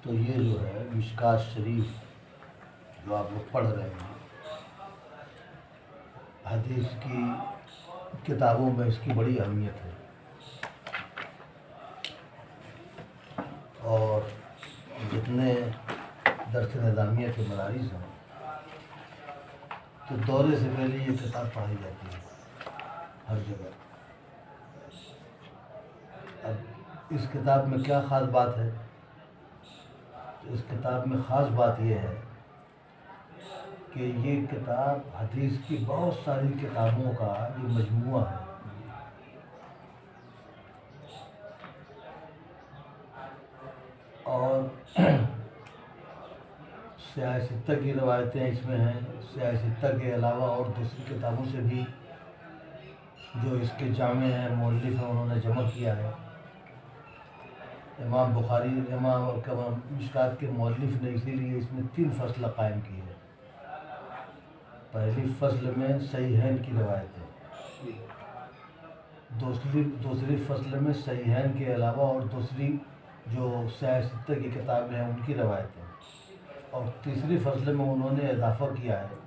تو یہ جو ہے مشکوٰۃ شریف جو آپ لوگ پڑھ رہے ہیں، حدیث کی کتابوں میں اس کی بڑی اہمیت ہے، اور جتنے درس نظامیہ کے مدارس ہیں تو دورے سے پہلے یہ کتاب پڑھائی جاتی ہے ہر جگہ۔ اب اس کتاب میں کیا خاص بات ہے؟ تو اس کتاب میں خاص بات یہ ہے کہ یہ کتاب حدیث کی بہت ساری کتابوں کا یہ مجموعہ ہے، اور سیاہ ستہ کی روایتیں اس میں ہیں۔ سیاہ ستہ کے علاوہ اور دوسری کتابوں سے بھی جو اس کے جامع ہیں، مؤلف ہیں، انہوں نے جمع کیا ہے۔ امام بخاری مشکوٰۃ کے مؤلف نے اسی لیے اس میں 3 فصل قائم کی ہے۔ پہلی فصل میں صحیحین کی روایتیں، دوسری فصل میں صحیحین کے علاوہ اور دوسری جو سیاہ ستہ کی کتابیں ہیں ان کی روایتیں، اور تیسری فصل میں انہوں نے اضافہ کیا ہے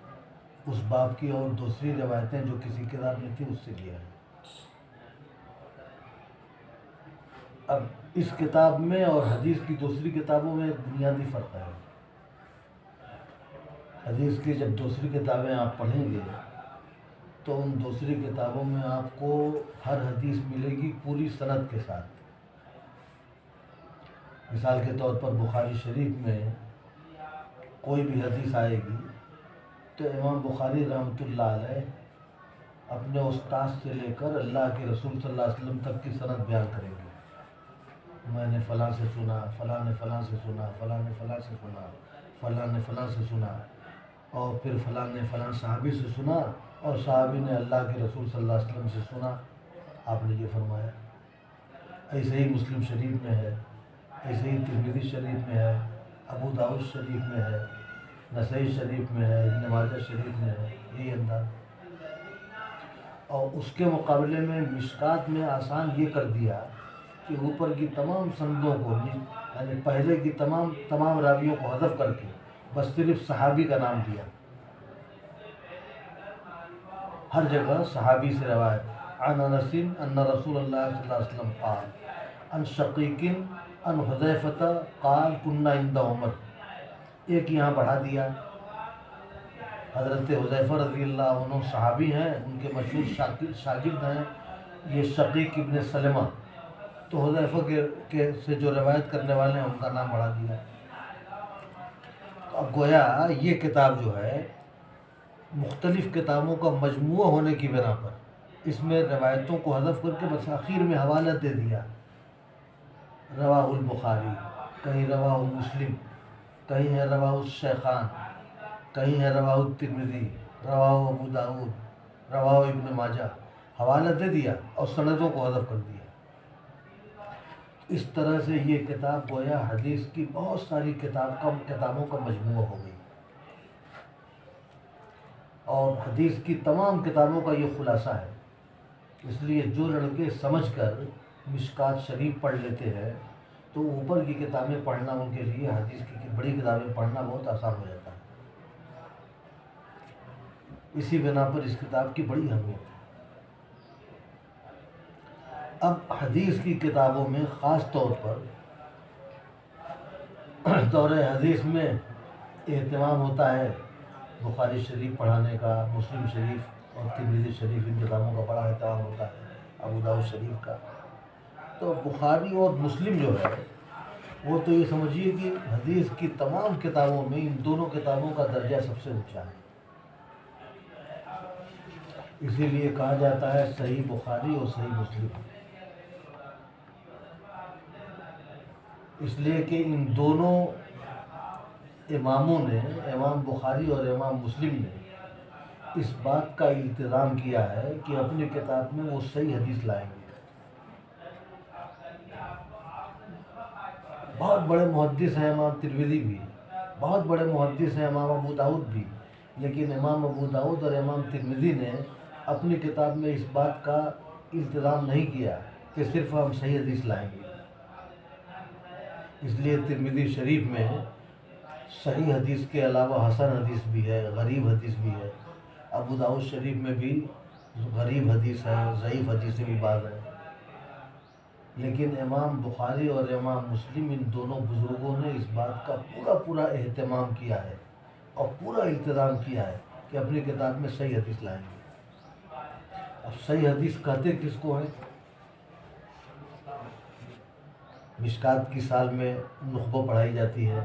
اس باب کی اور دوسری روایتیں جو کسی کتاب میں تھی اس سے کیا ہے۔ اب اس کتاب میں اور حدیث کی دوسری کتابوں میں ایک بنیادی فرق ہے۔ حدیث کی جب دوسری کتابیں آپ پڑھیں گے تو ان دوسری کتابوں میں آپ کو ہر حدیث ملے گی پوری سند کے ساتھ۔ مثال کے طور پر بخاری شریف میں کوئی بھی حدیث آئے گی تو امام بخاری رحمۃ اللہ علیہ اپنے استاد سے لے کر اللہ کے رسول صلی اللہ علیہ وسلم تک کی سند بیان کریں گے۔ میں نے فلاں سے سنا، فلاں نے فلاں سے سنا، فلاں نے فلاں سے سنا، فلاں نے فلاں سے سنا، اور پھر فلاں نے فلاں صحابی سے سنا، اور صحابی نے اللہ کے رسول صلی اللہ علیہ وسلم سے سنا، آپ نے یہ فرمایا۔ ایسے ہی مسلم شریف میں ہے، ایسے ہی ترمذی شریف میں ہے، ابو داؤد شریف میں ہے، نسائی شریف میں ہے، ابن ماجہ شریف میں ہے، یہی انداز۔ اور اس کے مقابلے میں مشکوٰۃ میں آسان یہ کر دیا کہ اوپر کی تمام سندوں کو، یعنی پہلے کی تمام راویوں کو حذف کر کے بس صرف صحابی کا نام دیا۔ ہر جگہ صحابی سے روایت، عن انس ان رسول اللہ صلی اللہ علیہ وسلم قال، عن شقیق عن حذیفہ قال کنا عند عمر، ایک یہاں بڑھا دیا۔ حضرت حذیفہ رضی اللہ عنہ صحابی ہیں، ان کے مشہور شاگرد ہیں یہ شقیق ابن سلمہ، تو حذیفہ کے سے جو روایت کرنے والے ہیں ان کا نام بڑھا دیا۔ اب گویا یہ کتاب جو ہے مختلف کتابوں کا مجموعہ ہونے کی بنا پر اس میں روایتوں کو حذف کر کے بس آخر میں حوالہ دے دیا، رواہ البخاری، کہیں رواہ مسلم، کہیں ہے رواہ الشیخان، کہیں ہے رواہ الترمذی، رواہ ابو داؤد، رواہ ابن ماجہ، حوالہ دے دیا اور سندوں کو حذف کر دیا۔ اس طرح سے یہ کتاب گویا حدیث کی بہت ساری کتابوں کا مجموعہ ہو گئی، اور حدیث کی تمام کتابوں کا یہ خلاصہ ہے۔ اس لیے جو لڑکے سمجھ کر مشکوٰۃ شریف پڑھ لیتے ہیں تو اوپر کی کتابیں پڑھنا ان کے لیے، حدیث کی بڑی کتابیں پڑھنا بہت آسان ہو جاتا ہے۔ اسی بنا پر اس کتاب کی بڑی اہمیت ہے۔ اب حدیث کی کتابوں میں خاص طور پر دور حدیث میں اہتمام ہوتا ہے بخاری شریف پڑھانے کا، مسلم شریف اور ترمذی شریف ان کتابوں کا بڑا اہتمام ہوتا ہے، ابو داؤد شریف کا۔ تو بخاری اور مسلم جو ہے وہ تو یہ سمجھیے کہ حدیث کی تمام کتابوں میں ان دونوں کتابوں کا درجہ سب سے اونچا ہے۔ اسی لیے کہا جاتا ہے صحیح بخاری اور صحیح مسلم، اس لیے کہ ان دونوں اماموں نے، امام بخاری اور امام مسلم نے اس بات کا التزام کیا ہے کہ اپنی کتاب میں وہ صحیح حدیث لائیں گے۔ بہت بڑے محدث ہیں امام ترمذی بھی، بہت بڑے محدث ہیں امام ابو داؤد بھی، لیکن امام ابو داؤد اور امام ترمذی نے اپنی کتاب میں اس بات کا التزام نہیں کیا کہ صرف ہم صحیح حدیث لائیں گے. اس لیے ترمذی شریف میں صحیح حدیث کے علاوہ حسن حدیث بھی ہے، غریب حدیث بھی ہے. ابو داؤد شریف میں بھی غریب حدیث ہے، ضعیف حدیثیں بھی بعض ہیں. لیکن امام بخاری اور امام مسلم ان دونوں بزرگوں نے اس بات کا پورا اہتمام کیا ہے اور پورا التزام کیا ہے کہ اپنی کتاب میں صحیح حدیث لائیں گے. اب صحیح حدیث کہتے کس کو ہیں؟ مشکات کی سال میں نخبہ پڑھائی جاتی ہے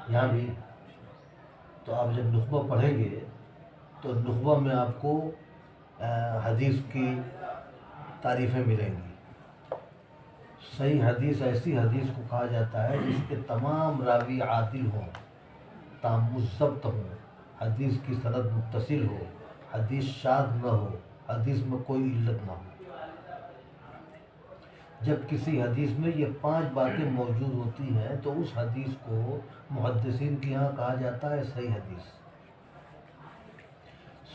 یہاں بھی، تو آپ جب نخبہ پڑھیں گے تو نخبہ میں آپ کو حدیث کی تعریفیں ملیں گی. صحیح حدیث ایسی حدیث کو کہا جاتا ہے جس کے تمام راوی عادل ہوں، تام ضبط ہوں، حدیث کی سند متصل ہو، حدیث شاذ نہ ہو، حدیث میں کوئی علت نہ ہو. جب کسی حدیث میں یہ 5 باتیں موجود ہوتی ہیں تو اس حدیث کو محدثین کے یہاں کہا جاتا ہے صحیح حدیث.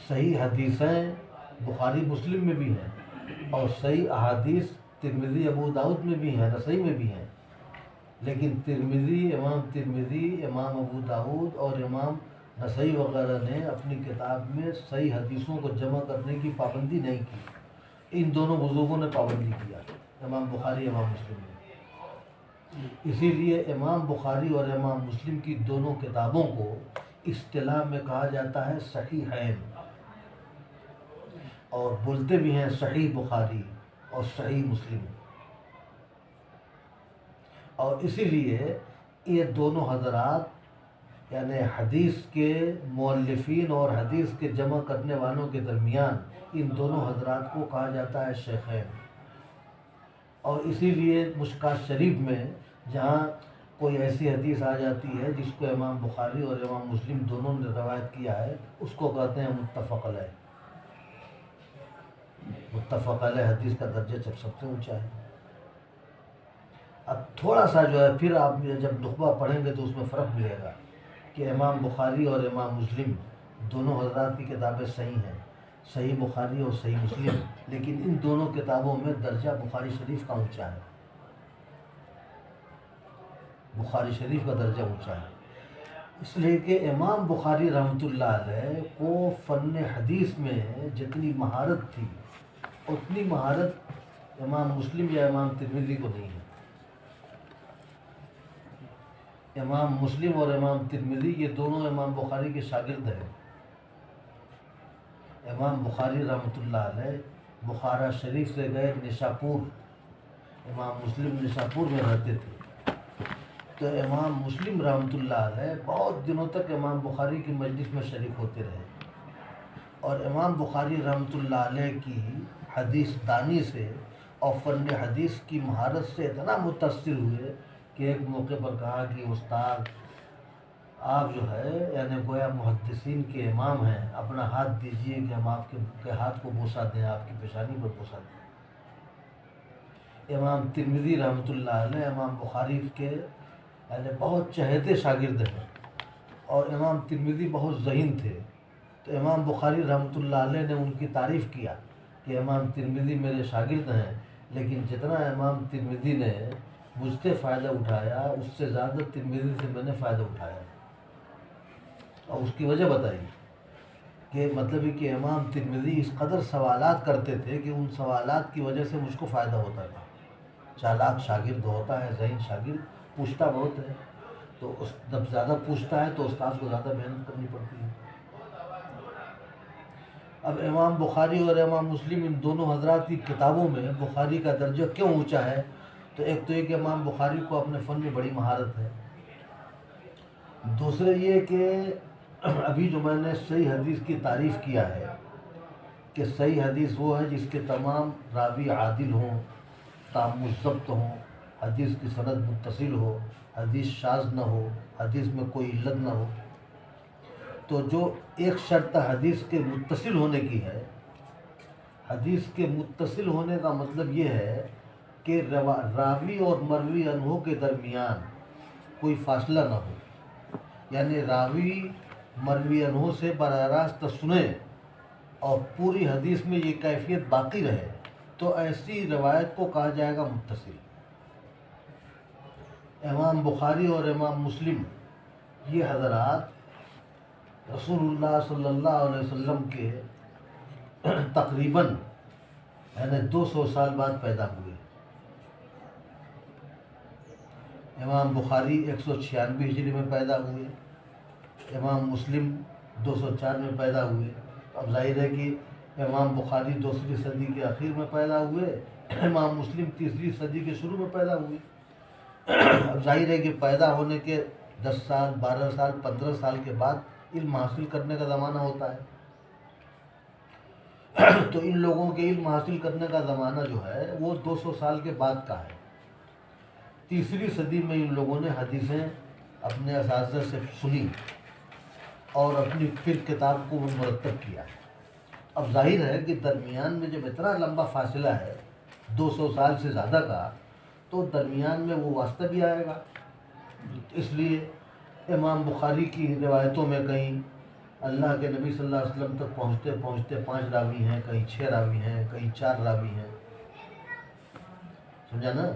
صحیح حدیثیں بخاری مسلم میں بھی ہیں اور صحیح احادیث ترمذی ابو داؤد میں بھی ہیں، نسائی میں بھی ہیں. لیکن امام ترمذی، امام ابو داؤد اور امام نسائی وغیرہ نے اپنی کتاب میں صحیح حدیثوں کو جمع کرنے کی پابندی نہیں کی. ان دونوں بزرگوں نے پابندی کیا، امام بخاری امام مسلم نے. اسی لیے امام بخاری اور امام مسلم کی دونوں کتابوں کو اصطلاح میں کہا جاتا ہے صحیحین، اور بولتے بھی ہیں صحیح بخاری اور صحیح مسلم. اور اسی لیے یہ دونوں حضرات یعنی حدیث کے مؤلفین اور حدیث کے جمع کرنے والوں کے درمیان ان دونوں حضرات کو کہا جاتا ہے شیخین. اور اسی لیے مشکات شریف میں جہاں کوئی ایسی حدیث آ جاتی ہے جس کو امام بخاری اور امام مسلم دونوں نے روایت کیا ہے اس کو کہتے ہیں متفق علیہ. متفق علیہ حدیث کا درجہ سب سے اونچا ہے. اب تھوڑا سا جو ہے پھر آپ جب نخبہ پڑھیں گے تو اس میں فرق ملے گا کہ امام بخاری اور امام مسلم دونوں حضرات کی کتابیں صحیح ہیں، صحیح بخاری اور صحیح مسلم، لیکن ان دونوں کتابوں میں درجہ بخاری شریف کا اونچا ہے. بخاری شریف کا درجہ اونچا ہے اس لیے کہ امام بخاری رحمۃ اللہ علیہ کو فن حدیث میں جتنی مہارت تھی اتنی مہارت امام مسلم یا امام ترمذی کو نہیں ہے. امام مسلم اور امام ترمذی یہ دونوں امام بخاری کے شاگرد ہیں. امام بخاری رحمۃ اللہ علیہ بخارا شریف سے گئے نشاپور، امام مسلم نشاپور میں رہتے تھے. تو امام مسلم رحمۃ اللہ علیہ بہت دنوں تک امام بخاری کی مجلس میں شریک ہوتے رہے اور امام بخاری رحمۃ اللہ علیہ کی حدیث دانی سے اور فن حدیث کی مہارت سے اتنا متاثر ہوئے کہ ایک موقع پر کہا کہ استاد آپ جو ہے یعنی گویا محدثین کے امام ہیں، اپنا ہاتھ دیجئے کہ ہم آپ کے ہاتھ کو بوسہ دیں، آپ کی پیشانی پر بوسہ دیں. امام ترمذی رحمۃ اللہ علیہ امام بخاری کے یعنی بہت چہیتے شاگرد ہیں اور امام ترمذی بہت ذہین تھے. تو امام بخاری رحمۃ اللہ علیہ نے ان کی تعریف کیا کہ امام ترمذی میرے شاگرد ہیں، لیکن جتنا امام ترمذی نے مجھ سے فائدہ اٹھایا اس سے زیادہ ترمذی سے میں نے فائدہ اٹھایا. اور اس کی وجہ بتائی کہ مطلب ہے کہ امام ترمذی اس قدر سوالات کرتے تھے کہ ان سوالات کی وجہ سے مجھ کو فائدہ ہوتا تھا. چالاک شاگرد ہوتا ہے، ذہین شاگرد، پوچھتا بہت ہے، تو جب زیادہ پوچھتا ہے تو استاد کو زیادہ محنت کرنی پڑتی ہے. اب امام بخاری اور امام مسلم ان دونوں حضرات کی کتابوں میں بخاری کا درجہ کیوں اونچا ہے؟ تو ایک تو یہ کہ امام بخاری کو اپنے فن میں بڑی مہارت ہے. دوسرے یہ کہ ابھی جو میں نے صحیح حدیث کی تعریف کیا ہے کہ صحیح حدیث وہ ہے جس کے تمام راوی عادل ہوں، تام ضبط ہوں، حدیث کی سند متصل ہو، حدیث شاذ نہ ہو، حدیث میں کوئی علت نہ ہو. تو جو ایک شرط حدیث کے متصل ہونے کی ہے، حدیث کے متصل ہونے کا مطلب یہ ہے کہ راوی اور مروی عنہ کے درمیان کوئی فاصلہ نہ ہو. یعنی راوی مروی عنہ سے براہ راست سنے اور پوری حدیث میں یہ کیفیت باقی رہے تو ایسی روایت کو کہا جائے گا متصل۔ امام بخاری اور امام مسلم یہ حضرات رسول اللہ صلی اللہ علیہ وسلم کے تقریباً یعنی 200 سال بعد پیدا ہوئے۔ امام بخاری 196 ہجری میں پیدا ہوئے، امام مسلم 204 میں پیدا ہوئے۔ اب ظاہر ہے کہ امام بخاری 2ری صدی کے اخیر میں پیدا ہوئے، امام مسلم 3ری صدی کے شروع میں پیدا ہوئے۔ اب ظاہر ہے کہ پیدا ہونے کے 10 سال 12 سال 15 سال کے بعد علم حاصل کرنے کا زمانہ ہوتا ہے، تو ان لوگوں کے علم حاصل کرنے کا زمانہ جو ہے وہ 200 سال کے بعد کا ہے۔ 3ری صدی میں ان لوگوں نے حدیثیں اپنے اساتذہ سے سنی اور اپنی پھر کتاب کو مرتب کیا۔ اب ظاہر ہے کہ درمیان میں جب اتنا لمبا فاصلہ ہے 200 سال سے زیادہ کا، تو درمیان میں وہ واسطہ بھی آئے گا۔ اس لیے امام بخاری کی روایتوں میں کہیں اللہ کے نبی صلی اللہ علیہ وسلم تک پہنچتے پہنچتے 5 راوی ہیں، کہیں 6 راوی ہیں، کہیں 4 راوی ہیں، سمجھا نا؟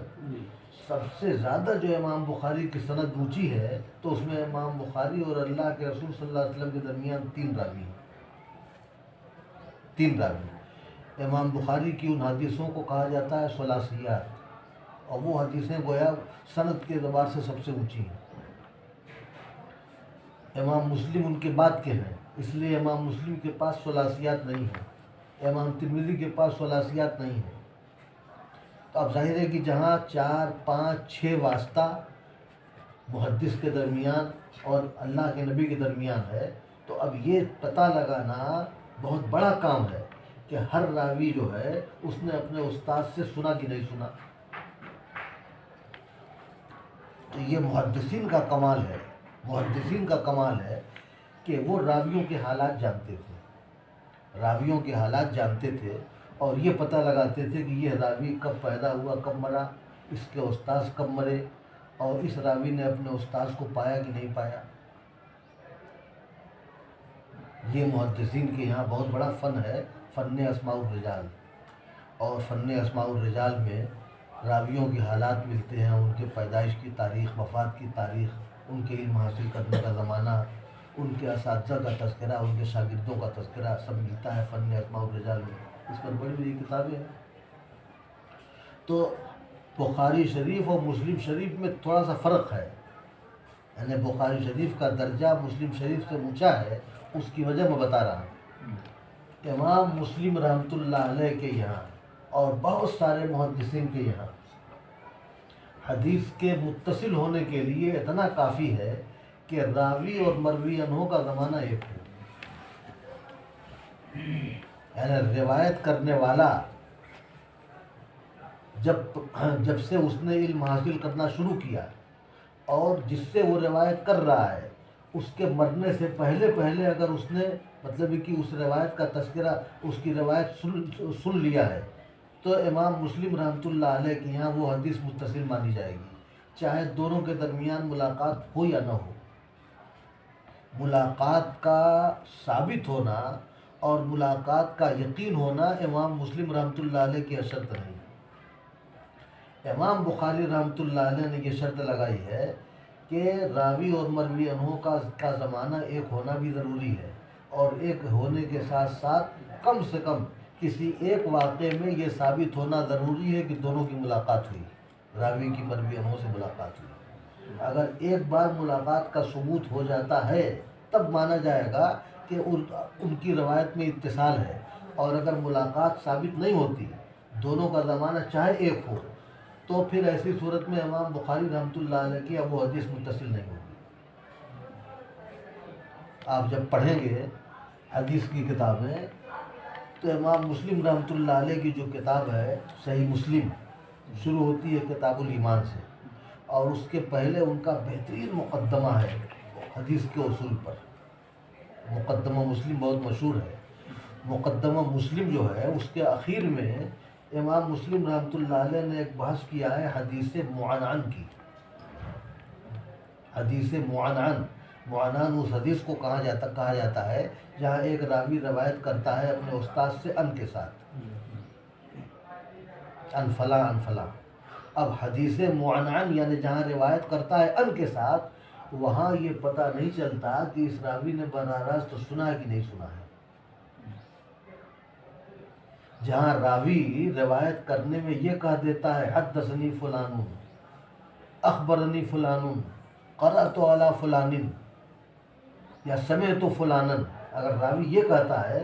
سب سے زیادہ جو امام بخاری کی سند اونچی ہے تو اس میں امام بخاری اور اللہ کے رسول صلی اللہ علیہ وسلم کے درمیان 3 راوی ہیں، 3 راوی۔ امام بخاری کی ان حدیثوں کو کہا جاتا ہے ثلاثیات، اور وہ حدیثیں گویا سند کے اعتبار سے سب سے اونچی ہیں۔ امام مسلم ان کے بعد کے ہیں، اس لیے امام مسلم کے پاس ثلاثیات نہیں ہیں، امام ترمذی کے پاس ثلاثیات نہیں ہیں۔ تو اب ظاہر ہے کہ جہاں 4 5 6 واسطہ محدث کے درمیان اور اللہ کے نبی کے درمیان ہے، تو اب یہ پتہ لگانا بہت بڑا کام ہے کہ ہر راوی جو ہے اس نے اپنے استاد سے سنا کہ نہیں سنا۔ تو یہ محدثین کا کمال ہے، محدثین کا کمال ہے کہ وہ راویوں کے حالات جانتے تھے، راویوں کے حالات جانتے تھے اور یہ پتہ لگاتے تھے کہ یہ راوی کب پیدا ہوا، کب مرا، اس کے استاذ کب مرے، اور اس راوی نے اپنے استاذ کو پایا کہ نہیں پایا۔ یہ محدثین کے یہاں بہت بڑا فن ہے، فن اسماء الرجال۔ اور فن اسماء الرجال میں راویوں کے حالات ملتے ہیں، ان کے پیدائش کی تاریخ، وفات کی تاریخ، ان کے علم حاصل کرنے کا زمانہ، ان کے اساتذہ کا تذکرہ، ان کے شاگردوں کا تذکرہ سب ملتا ہے فن اسماء الرجال میں۔ اس پر بڑی بڑی کتابیں ہیں۔ تو بخاری شریف اور مسلم شریف میں تھوڑا سا فرق ہے، یعنی بخاری شریف کا درجہ مسلم شریف سے اونچا ہے، اس کی وجہ میں بتا رہا ہوں۔ امام مسلم رحمۃ اللہ علیہ کے یہاں اور بہت سارے محدثین کے یہاں حدیث کے متصل ہونے کے لیے اتنا کافی ہے کہ راوی اور مروی عنہ کا زمانہ ایک ہو، یعنی روایت کرنے والا جب سے اس نے علم حاصل کرنا شروع کیا اور جس سے وہ روایت کر رہا ہے، اس کے مرنے سے پہلے اگر اس نے مطلب کہ اس روایت کا تذکرہ، اس کی روایت سن لیا ہے، تو امام مسلم رحمۃ اللہ علیہ کے یہاں وہ حدیث متصل مانی جائے گی، چاہے دونوں کے درمیان ملاقات ہو یا نہ ہو۔ ملاقات کا ثابت ہونا اور ملاقات کا یقین ہونا امام مسلم رحمۃ اللہ علیہ کی شرط نہیں۔ امام بخاری رحمۃ اللہ علیہ نے یہ شرط لگائی ہے کہ راوی اور مروی عنہ کا زمانہ ایک ہونا بھی ضروری ہے، اور ایک ہونے کے ساتھ ساتھ کم سے کم کسی ایک واقعے میں یہ ثابت ہونا ضروری ہے کہ دونوں کی ملاقات ہوئی، راوی کی مروی عنہ سے ملاقات ہوئی۔ اگر ایک بار ملاقات کا ثبوت ہو جاتا ہے تب مانا جائے گا کہ ان کی روایت میں اتصال ہے، اور اگر ملاقات ثابت نہیں ہوتی، دونوں کا زمانہ چاہے ایک ہو، تو پھر ایسی صورت میں امام بخاری رحمۃ اللہ علیہ کی اب وہ حدیث متصل نہیں ہوگی۔ آپ جب پڑھیں گے حدیث کی کتابیں تو امام مسلم رحمۃ اللہ علیہ کی جو کتاب ہے صحیح مسلم شروع ہوتی ہے کتاب الایمان سے، اور اس کے پہلے ان کا بہترین مقدمہ ہے حدیث کے اصول پر۔ مقدمہ مسلم بہت مشہور ہے۔ مقدمہ مسلم جو ہے اس کے اخیر میں امام مسلم رحمۃ اللہ علیہ نے ایک بحث کیا ہے حدیث معنعن کی۔ حدیث معنعن معنان اس حدیث کو کہا جاتا ہے جہاں ایک راوی روایت کرتا ہے اپنے استاد سے ان کے ساتھ، ان فلاں ان فلاں۔ اب حدیث معنعن یعنی جہاں روایت کرتا ہے ان کے ساتھ، وہاں یہ پتہ نہیں چلتا کہ اس راوی نے براہ راست سنا ہے کہ نہیں سنا ہے۔ جہاں راوی روایت کرنے میں یہ کہہ دیتا ہے حدثنی فلان، اخبرنی فلان، قرأت علی فلان یا سمعت فلانا، اگر راوی یہ کہتا ہے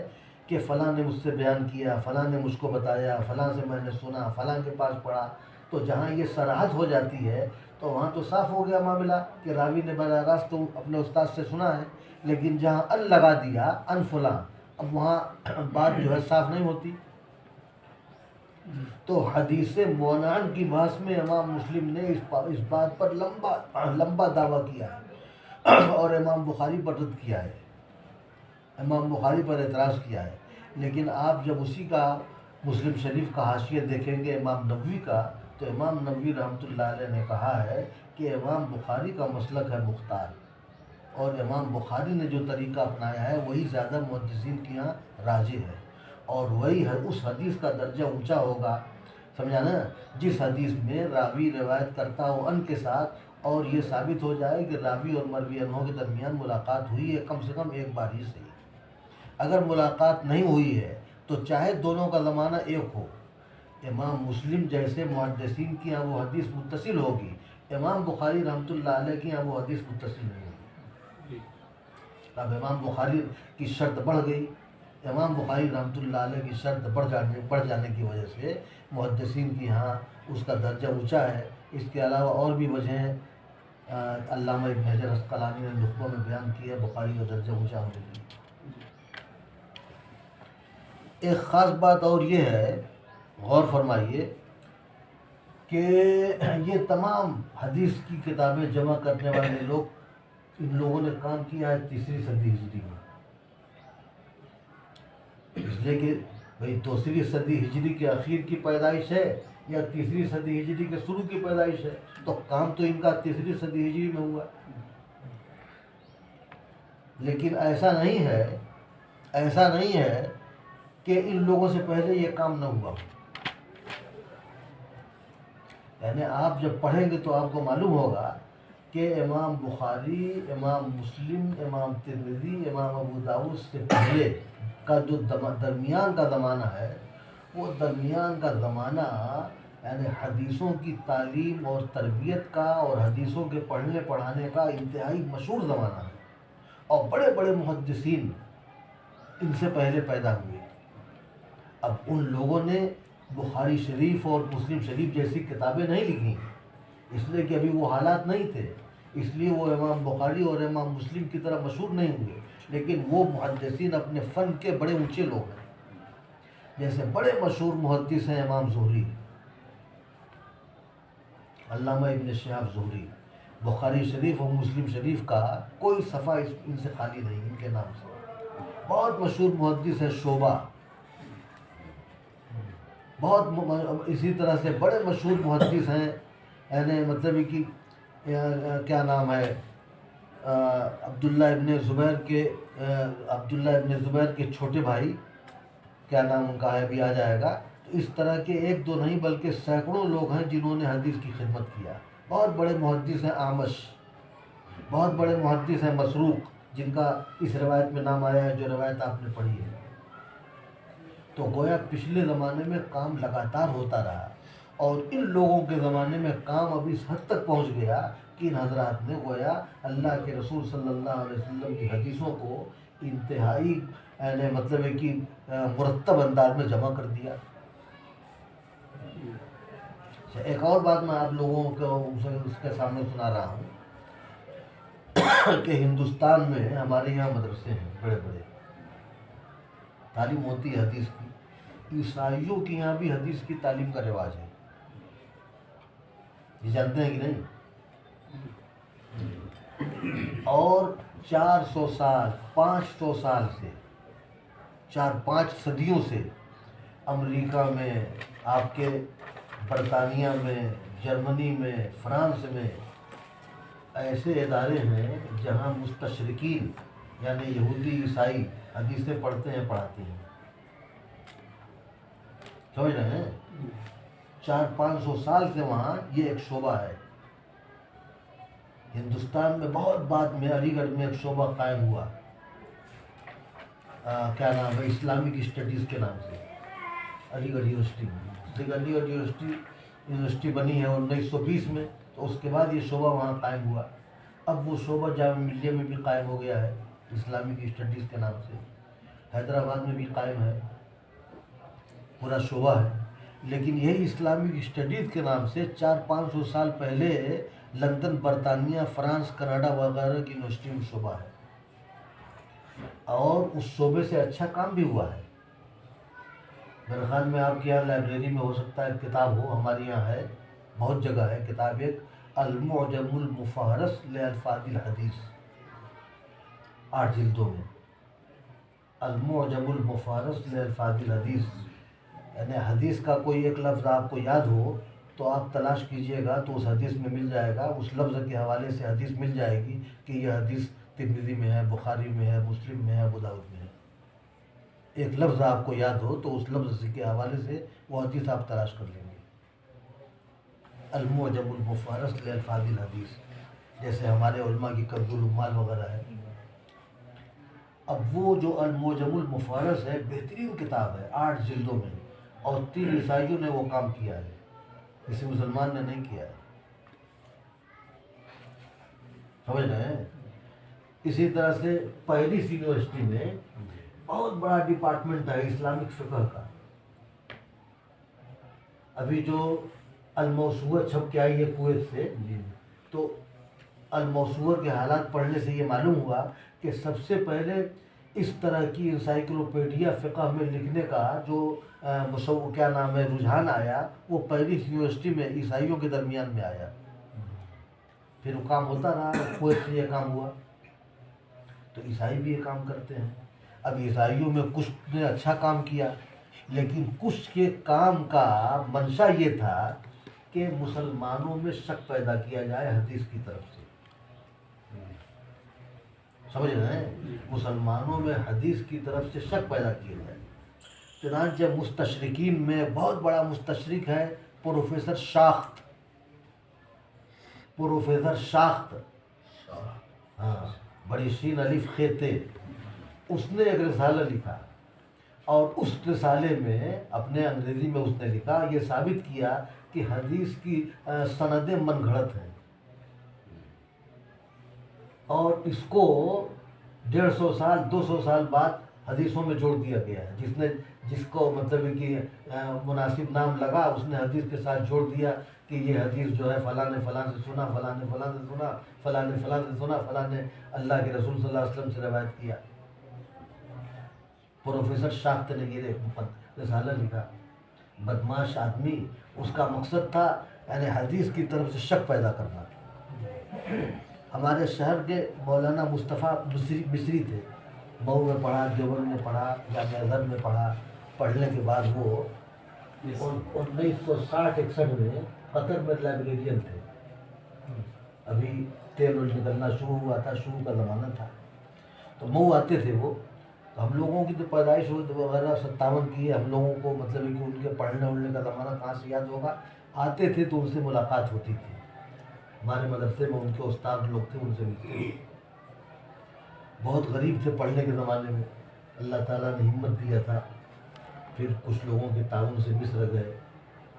کہ فلاں نے مجھ سے بیان کیا، فلاں نے مجھ کو بتایا، فلاں سے میں نے سنا، فلاں کے پاس پڑھا، تو جہاں یہ صراحت ہو جاتی ہے تو وہاں تو صاف ہو گیا معاملہ کہ راوی نے براہ راست تو اپنے استاد سے سنا ہے۔ لیکن جہاں ان لگا دیا ان فلاں، اب وہاں بات جو ہے صاف نہیں ہوتی۔ تو حدیث معنعن کی بحث میں امام مسلم نے اس بات پر لمبا دعویٰ کیا ہے اور امام بخاری پر رد کیا ہے، امام بخاری پر اعتراض کیا ہے۔ لیکن آپ جب اسی کا مسلم شریف کا حاشیہ دیکھیں گے امام نووی کا، تو امام نووی رحمۃ اللہ علیہ نے کہا ہے کہ امام بخاری کا مسلک ہے مختار، اور امام بخاری نے جو طریقہ اپنایا ہے وہی زیادہ محدثین کے یہاں راجح ہے، اور وہی اس حدیث کا درجہ اونچا ہوگا، سمجھا نا، جس حدیث میں راوی روایت کرتا ہو ان کے ساتھ اور یہ ثابت ہو جائے کہ راوی اور مروی عنہ کے درمیان ملاقات ہوئی ہے کم سے کم ایک بار ہی صحیح۔ اگر ملاقات نہیں ہوئی ہے تو چاہے دونوں کا زمانہ ایک ہو، امام مسلم جیسے محدثین کی یہاں وہ حدیث متصل ہوگی، امام بخاری رحمۃ اللہ علیہ کی یہاں وہ حدیث متصل نہیں ہوگی۔ اب امام بخاری کی شرط بڑھ گئی، امام بخاری رحمۃ اللہ علیہ کی شرط بڑھ جانے کی وجہ سے محدثین کی یہاں اس کا درجہ اونچا ہے۔ اس کے علاوہ اور بھی وجہیں علامہ ابن حجر عسقلانی نے نخبہ میں بیان کی ہے بخاری کا درجہ اونچا ہونے کی۔ ایک خاص بات اور یہ ہے، غور فرمائیے کہ یہ تمام حدیث کی کتابیں جمع کرنے والے لوگ، ان لوگوں نے کام کیا ہے 3ری صدی ہجری میں، اس لیے کہ بھئی 2ری صدی ہجری کے اخیر کی پیدائش ہے یا 3ری صدی ہجری کے شروع کی پیدائش ہے، تو کام تو ان کا 3ری صدی ہجری میں ہوا۔ لیکن ایسا نہیں ہے کہ ان لوگوں سے پہلے یہ کام نہ ہوا، یعنی آپ جب پڑھیں گے تو آپ کو معلوم ہوگا کہ امام بخاری، امام مسلم، امام ترمذی، امام ابو داؤد سے پہلے کا جو درمیان کا زمانہ ہے، وہ درمیان کا زمانہ یعنی حدیثوں کی تعلیم اور تربیت کا اور حدیثوں کے پڑھنے پڑھانے کا انتہائی مشہور زمانہ ہے، اور بڑے بڑے محدثین ان سے پہلے پیدا ہوئے۔ اب ان لوگوں نے بخاری شریف اور مسلم شریف جیسی کتابیں نہیں لکھی، اس لیے کہ ابھی وہ حالات نہیں تھے، اس لیے وہ امام بخاری اور امام مسلم کی طرح مشہور نہیں ہوئے، لیکن وہ محدثین اپنے فن کے بڑے اونچے لوگ ہیں۔ جیسے بڑے مشہور محدث ہیں امام زہری، علامہ ابن شہاب زہری، بخاری شریف اور مسلم شریف کا کوئی صفحہ ان سے خالی نہیں ان کے نام سے۔ بہت مشہور محدث ہے شعبہ، اسی طرح سے بڑے مشہور محدث ہیں، یعنی مطلب کہ کیا نام ہے، عبداللہ ابن زبیر کے چھوٹے بھائی، کیا نام ان کا ہے ابھی آ جائے گا۔ تو اس طرح کے ایک دو نہیں بلکہ سینکڑوں لوگ ہیں جنہوں نے حدیث کی خدمت کیا۔ بہت بڑے محدث ہیں اعمش، بہت بڑے محدث ہیں مسروق، جن کا اس روایت میں نام آیا ہے جو روایت آپ نے پڑھی ہے۔ تو گویا پچھلے زمانے میں کام لگاتار ہوتا رہا، اور ان لوگوں کے زمانے میں کام اب اس حد تک پہنچ گیا کہ ان حضرات نے گویا اللہ کے رسول صلی اللہ علیہ وسلم کی حدیثوں کو انتہائی یعنی مطلب ہے کہ مرتب انداز میں جمع کر دیا۔ ایک اور بات میں آپ لوگوں کو اس کے سامنے سنا رہا ہوں کہ ہندوستان میں ہمارے یہاں مدرسے ہیں بڑے بڑے، تعلیم ہوتی ہے حدیث کی۔ عیسائیوں کے یہاں بھی حدیث کی تعلیم کا رواج ہے، یہ جانتے ہیں کہ نہیں؟ اور 400 سال 500 سال سے 4-5 صدیوں سے امریکہ میں، آپ کے برطانیہ میں، جرمنی میں، فرانس میں ایسے ادارے ہیں جہاں مستشرقین یعنی یہودی عیسائی حدیثیں پڑھتے ہیں پڑھاتے ہیں، سمجھ رہے ہیں؟ 400-500 سال سے وہاں یہ ایک شعبہ ہے۔ ہندوستان میں بہت بعد میں علی گڑھ میں ایک شعبہ قائم ہوا، کیا نام ہے، اسلامک اسٹڈیز کے نام سے، علی گڑھ یونیورسٹی میں۔ علی گڑھ یونیورسٹی بنی ہے 1920 میں، تو اس کے بعد یہ شعبہ وہاں قائم ہوا۔ اب وہ شعبہ جامعہ ملیہ میں بھی قائم ہو گیا ہے اسلامک اسٹڈیز کے نام سے، حیدرآباد میں بھی قائم ہے، پورا شعبہ ہے۔ لیکن یہی اسلامک اسٹڈیز کے نام سے 400-500 سال پہلے لندن، برطانیہ، فرانس، کینیڈا وغیرہ کی یونیورسٹی میں شعبہ ہے، اور اس شعبے سے اچھا کام بھی ہوا ہے۔ میرے خیال میں آپ کے یہاں لائبریری میں ہو سکتا ہے کتاب ہو، ہمارے یہاں ہے، بہت جگہ ہے کتاب، ایک المعجم المفہرس لالفاظ الحدیث، 8 جلدوں میں، المعجم المفہرس لالفاظ الحدیث، یعنی حدیث کا کوئی ایک لفظ آپ کو یاد ہو تو آپ تلاش کیجئے گا تو اس حدیث میں مل جائے گا، اس لفظ کے حوالے سے حدیث مل جائے گی کہ یہ حدیث ترمذی میں ہے، بخاری میں ہے، مسلم میں ہے، ابو داؤد میں ہے۔ ایک لفظ آپ کو یاد ہو تو اس لفظ کے حوالے سے وہ حدیث آپ تلاش کر لیں گے۔ المعجم المفہرس لالفاظ الحدیث، جیسے ہمارے علماء کی کنز العمال وغیرہ ہے۔ اب وہ جو المعجم المفہرس ہے بہترین کتاب ہے، 8 جلدوں میں، اور 3 عیسائیوں نے وہ کام کیا ہے، کسی مسلمان نے نہیں کیا ہے، سمجھ رہے ہیں؟ اسی طرح سے پیرس یونیورسٹی میں بہت بڑا ڈپارٹمنٹ ہے اسلامک فقہ کا۔ ابھی جو الموسوعہ چھپ کے آئی ہے کویت سے، تو الموسوعہ کے حالات پڑھنے سے یہ معلوم ہوا کہ سب سے پہلے اس طرح کی انسائکلوپیڈیا فقہ میں لکھنے کا جو کیا نام ہے رجحان آیا، وہ پیرس یونیورسٹی میں عیسائیوں کے درمیان میں آیا، پھر وہ کام ہوتا رہا، کویت سے یہ کام ہوا، تو عیسائی بھی یہ کام کرتے ہیں۔ اب عیسائیوں میں کچھ نے اچھا کام کیا، لیکن کچھ کے کام کا منشا یہ تھا کہ مسلمانوں میں شک پیدا کیا جائے حدیث کی طرف سے، سمجھ رہے ہیں؟ مسلمانوں میں حدیث کی طرف سے شک پیدا کیا جائے۔ چنانچہ مستشرقین میں بہت بڑا مستشرق ہے پروفیسر شاخت، ہاں، بڑی شین الف خیتے، اس نے ایک رسالہ لکھا، اور اس رسالے میں اپنے انگریزی میں اس نے لکھا، یہ ثابت کیا کہ حدیث کی سندیں من گھڑت ہیں، اور اس کو 150 سال 200 سال بعد حدیثوں میں جوڑ دیا گیا ہے۔ جس کو مطلب کہ مناسب نام لگا، اس نے حدیث کے ساتھ جوڑ دیا کہ یہ حدیث جو ہے فلاں نے فلاں سے سنا، فلاں نے فلاں سے سنا، فلاں نے فلاں سے سنا، فلاں نے اللہ کے رسول صلی اللہ علیہ وسلم سے روایت کیا۔ پروفیسر شاخت نے یہ رسالہ لکھا، بدماش آدمی، اس کا مقصد تھا یعنی حدیث کی طرف سے شک پیدا کرنا۔ ہمارے شہر کے مولانا مصطفیٰ مصری تھے، مئو میں پڑھا، دیوبند میں پڑھا، جامعہ ازہر میں پڑھا، پڑھنے کے بعد وہ 1960-61 میں قطر میں لائبریرین تھے، ابھی تیل نکلنا شروع ہوا تھا، شروع کا زمانہ تھا، تو مئو آتے تھے وہ، تو ہم لوگوں کی تو پیدائش ہوئی وغیرہ 57 کی ہے، ہم لوگوں کو مطلب کہ ان کے پڑھنے اڑھنے کا زمانہ کہاں سے یاد ہوگا، آتے تھے تو ان سے ملاقات ہوتی تھی، ہمارے مدرسے میں ان کے استاد لوگ تھے، ان سے ملتے، بہت غریب تھے پڑھنے کے زمانے میں، اللہ تعالیٰ نے ہمت دیا تھا، پھر کچھ لوگوں کے تعاون سے مصر گئے،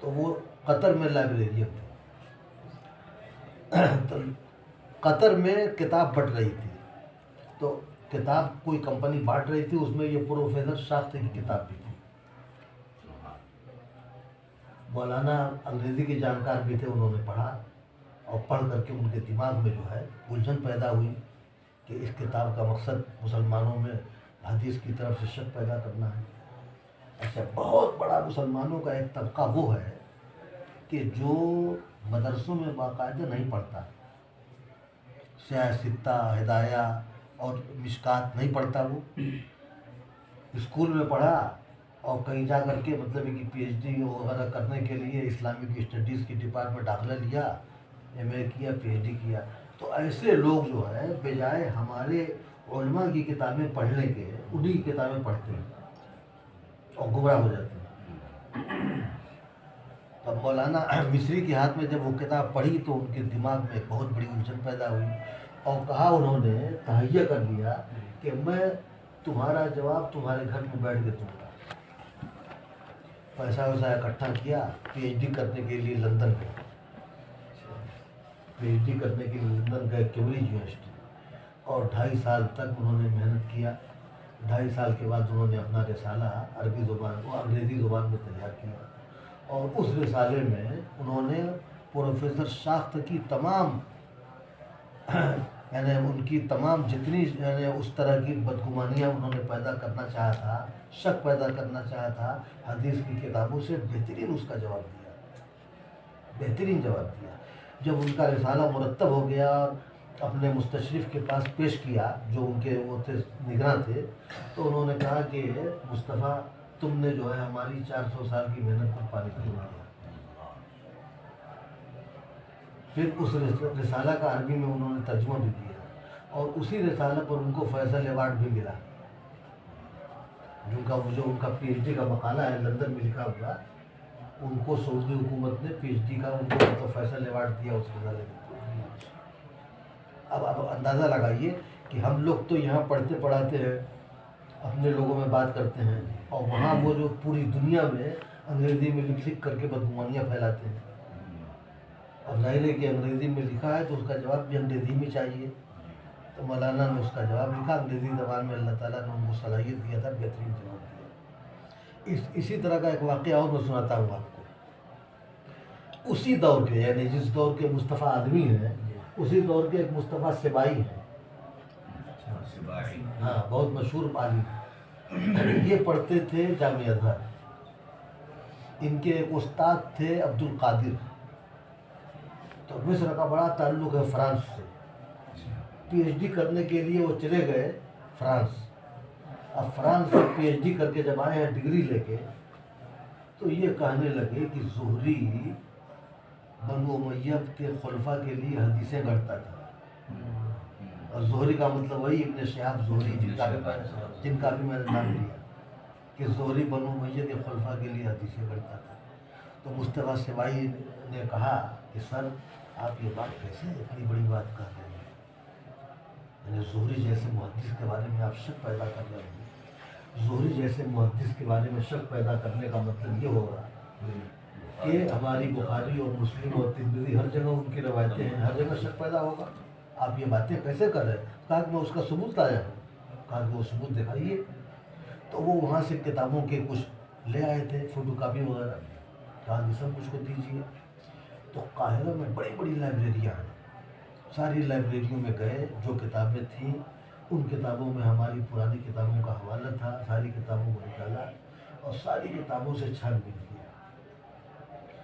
تو وہ قطر میں لائبریرین تھے۔ تو قطر میں کتاب بٹ رہی تھی، تو کتاب کوئی کمپنی بانٹ رہی تھی، اس میں یہ پروفیسر شاخت کی کتاب بھی تھی۔ مولانا انگریزی کے جانکار بھی تھے، انہوں نے پڑھا، اور پڑھ کر کے ان کے دماغ میں جو ہے الجھن پیدا ہوئی کہ اس کتاب کا مقصد مسلمانوں میں حدیث کی طرف سے شک پیدا کرنا ہے۔ اچھا، بہت بڑا مسلمانوں کا ایک طبقہ وہ ہے کہ جو مدرسوں میں باقاعدہ نہیں پڑھتا، سیاستہ، ہدایہ اور مشکات نہیں پڑھتا، وہ اسکول میں پڑھا اور کہیں جا کر کے مطلب کہ پی ایچ ڈی وغیرہ کرنے کے لیے اسلامک اسٹڈیز کی ڈپارٹمنٹ داخلہ لیا، ایم اے کیا، پی ایچ ڈی کیا، تو ایسے لوگ جو ہے بجائے ہمارے علماء کی کتابیں پڑھنے کے انہی کی کتابیں پڑھتے ہیں اور گمراہ ہو جاتے ہیں. تب مولانا مصری کے ہاتھ میں جب وہ کتاب پڑھی تو ان کے دماغ میں ایک بہت بڑی الجھن پیدا ہوئی اور کہا انہوں نے تہیہ کر لیا کہ میں تمہارا جواب تمہارے گھر میں بیٹھ کے دوں گا. پیسہ ویسا اکٹھا کیا, پی ایچ ڈی کرنے کے لیے لندن گئے. پی ایچ ڈی کرنے کے لیے لندن گئے کیمبرج یونیورسٹی, اور 2.5 سال تک انہوں نے محنت کیا. 2.5 سال کے بعد انہوں نے اپنا رسالہ عربی زبان و انگریزی زبان میں تیار کیا, اور اس رسالے میں انہوں نے پروفیسر ساخت کی تمام یعنی ان کی تمام جتنی یعنی اس طرح کی بدگمانیاں انہوں نے پیدا کرنا چاہا تھا, شک پیدا کرنا چاہا تھا, حدیث کی کتابوں سے بہترین اس کا جواب دیا, بہترین جواب دیا. جب ان کا رسالہ مرتب ہو گیا اور اپنے مستشرف کے پاس پیش کیا جو ان کے وہ تھے نگراں تھے, تو انہوں نے کہا کہ مصطفیٰ تم نے جو ہے ہماری 400 سال کی محنت کو پانی کر دیا. پھر اس رسالہ کا عربی میں انہوں نے ترجمہ بھی کیا, اور اسی رسالہ پر ان کو فیصل ایوارڈ بھی ملا. جو ان کا پی ایچ ڈی کا مقالہ ہے لندن میں لکھا ہوا, ان کو سعودی حکومت نے پی ایچ ڈی کا ان کو فیصل ایوارڈ دیا اس رسالے میں. اب اندازہ لگائیے کہ ہم لوگ تو یہاں پڑھتے پڑھاتے ہیں, اپنے لوگوں میں بات کرتے ہیں, اور وہاں وہ جو پوری دنیا میں انگریزی میں لکھ کر کے بدگمانیاں پھیلاتے ہیں. اب ظاہر ہے کہ انگریزی میں لکھا ہے تو اس کا جواب بھی انگریزی میں چاہیے. تو مولانا نے اس کا جواب لکھا انگریزی زبان میں, اللہ تعالیٰ نے ان کو صلاحیت دیا تھا, بہترین جواب دیا. اسی طرح کا ایک واقعہ اور میں سناتا ہوں آپ کو. اسی دور کے یعنی جس دور کے مصطفیٰ آدمی ہیں, اسی دور کے ایک مصطفیٰ سبائی ہیں, ہاں بہت مشہور عالم. یہ پڑھتے تھے جامعہ ازہر. ان کے ایک استاد تھے عبد القادر. تو مصر کا بڑا تعلق ہے فرانس سے. پی ایچ ڈی کرنے کے لیے وہ چلے گئے فرانس. اب فرانس سے پی ایچ ڈی کر کے جب آئے ہیں ڈگری لے کے, تو یہ کہنے لگے کہ زہری بنو امیہ کے خلفاء کے لیے حدیثیں گھڑتا تھا. اور زہری کا مطلب وہی ابن شہاب زہری جن کا بھی میں نے نام لیا کہ زہری بنو امیہ کے خلفاء کے لیے حدیثیں گھڑتا تھا. تو مصطفیٰ سبائی نے کہا کہ سر آپ یہ بات کیسے اتنی بڑی بات کر رہے ہیں, یعنی زہری جیسے محدث کے بارے میں آپ شک پیدا کر رہے ہیں. زہری جیسے محدث کے بارے میں شک پیدا کرنے کا مطلب یہ ہوگا کہ ہماری بخاری اور مسلم اور ترمذی ہر جگہ ان کی روایتیں ہیں, ہر جگہ شک پیدا ہوگا. آپ یہ باتیں کیسے کر رہے ہیں؟ کہا کہ میں اس کا ثبوت لایا ہوں. کہا کہ وہ ثبوت دکھائیے. تو وہ وہاں سے کتابوں کے کچھ لے آئے تھے, فوٹو کاپی وغیرہ. کہا کہ سب کچھ کو دیجیے. تو قاہرہ میں بڑی بڑی لائبریریاں ہیں, ساری لائبریریوں میں گئے, جو کتابیں تھیں ان کتابوں میں ہماری پرانی کتابوں کا حوالہ تھا, ساری کتابوں کو نکالا اور ساری کتابوں سے چھان بین کیا.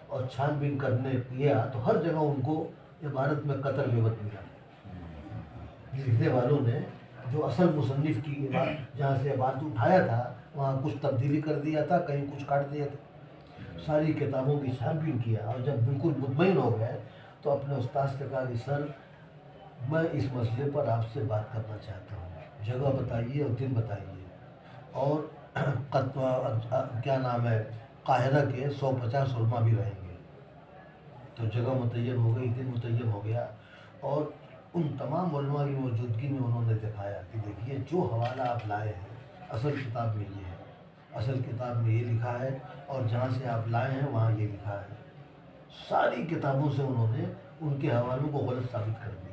اور چھان بین کرنے کیا تو ہر جگہ ان کو عبارت میں قطر غیبت ملا. لکھنے والوں نے جو اصل مصنف کی جہاں سے عبارت اٹھایا تھا وہاں کچھ تبدیلی کر دیا تھا, کہیں کچھ کاٹ دیا تھا. ساری کتابوں کی چھان بین کیا, اور جب بالکل مطمئن ہو گئے تو اپنے استاد سے کہا کہ سر میں اس مسئلے پر آپ سے بات کرنا چاہتا ہوں, جگہ بتائیے اور دن بتائیے, اور کیا نام ہے قاہرہ کے 150 علماء بھی رہیں گے. تو جگہ متعین ہو گئی, دن متعین ہو گیا, اور ان تمام علماء کی موجودگی میں انہوں نے دکھایا کہ دیکھیے جو حوالہ آپ لائے ہیں اصل کتاب میں یہ ہے, اصل کتاب میں یہ لکھا ہے, اور جہاں سے آپ لائے ہیں وہاں یہ لکھا ہے. ساری کتابوں سے انہوں نے ان کے حوالوں کو غلط ثابت کر دیا.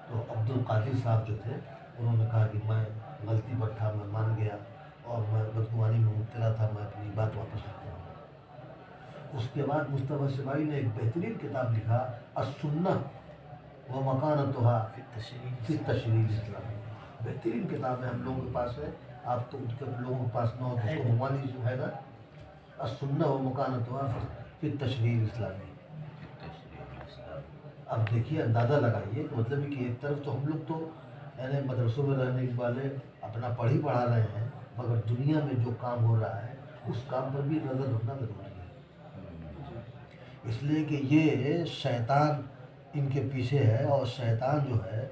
تو عبد القادر صاحب جو تھے انہوں نے کہا کہ میں غلطی پر تھا, میں مان گیا, اور میں بدگمانی میں مبتلا تھا, میں اپنی بات واپس لیتا ہوں. اس کے بعد مصطفیٰ سبائی نے ایک بہترین کتاب لکھا السنہ و مکانتها فی التشریع الاسلامی. بہترین کتاب ہے, ہم لوگوں کے پاس ہے, آپ تو لوگوں کے پاس نہ ہو تو اس کو موبائل جو ہے نا, السنہ و مکانتها فی التشریع الاسلامی. اب دیکھیے اندازہ لگائیے کہ مطلب کہ ایک طرف تو ہم لوگ تو یعنی مدرسوں میں رہنے والے اپنا پڑھ ہی پڑھا رہے ہیں, مگر دنیا میں جو کام ہو رہا ہے اس کام پر بھی نظر رکھنا ضروری ہے. اس لیے کہ یہ شیطان ان کے پیچھے ہے، اور شیطان جو ہے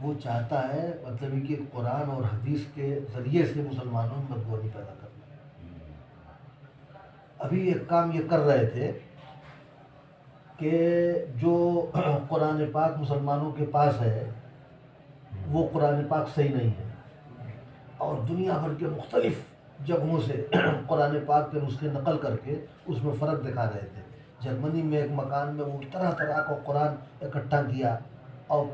وہ چاہتا ہے مطلب کہ قرآن اور حدیث کے ذریعے سے مسلمانوں میں بدگمانی پیدا کرنا۔ ابھی ایک کام یہ کر رہے تھے کہ جو قرآن پاک مسلمانوں کے پاس ہے وہ قرآن پاک صحیح نہیں ہے، اور دنیا بھر کے مختلف جگہوں سے قرآن پاک کے نسخے نقل کر کے اس میں فرق دکھا رہے تھے۔ جرمنی میں ایک مکان میں وہ طرح طرح کا قرآن اکٹھا کیا، اور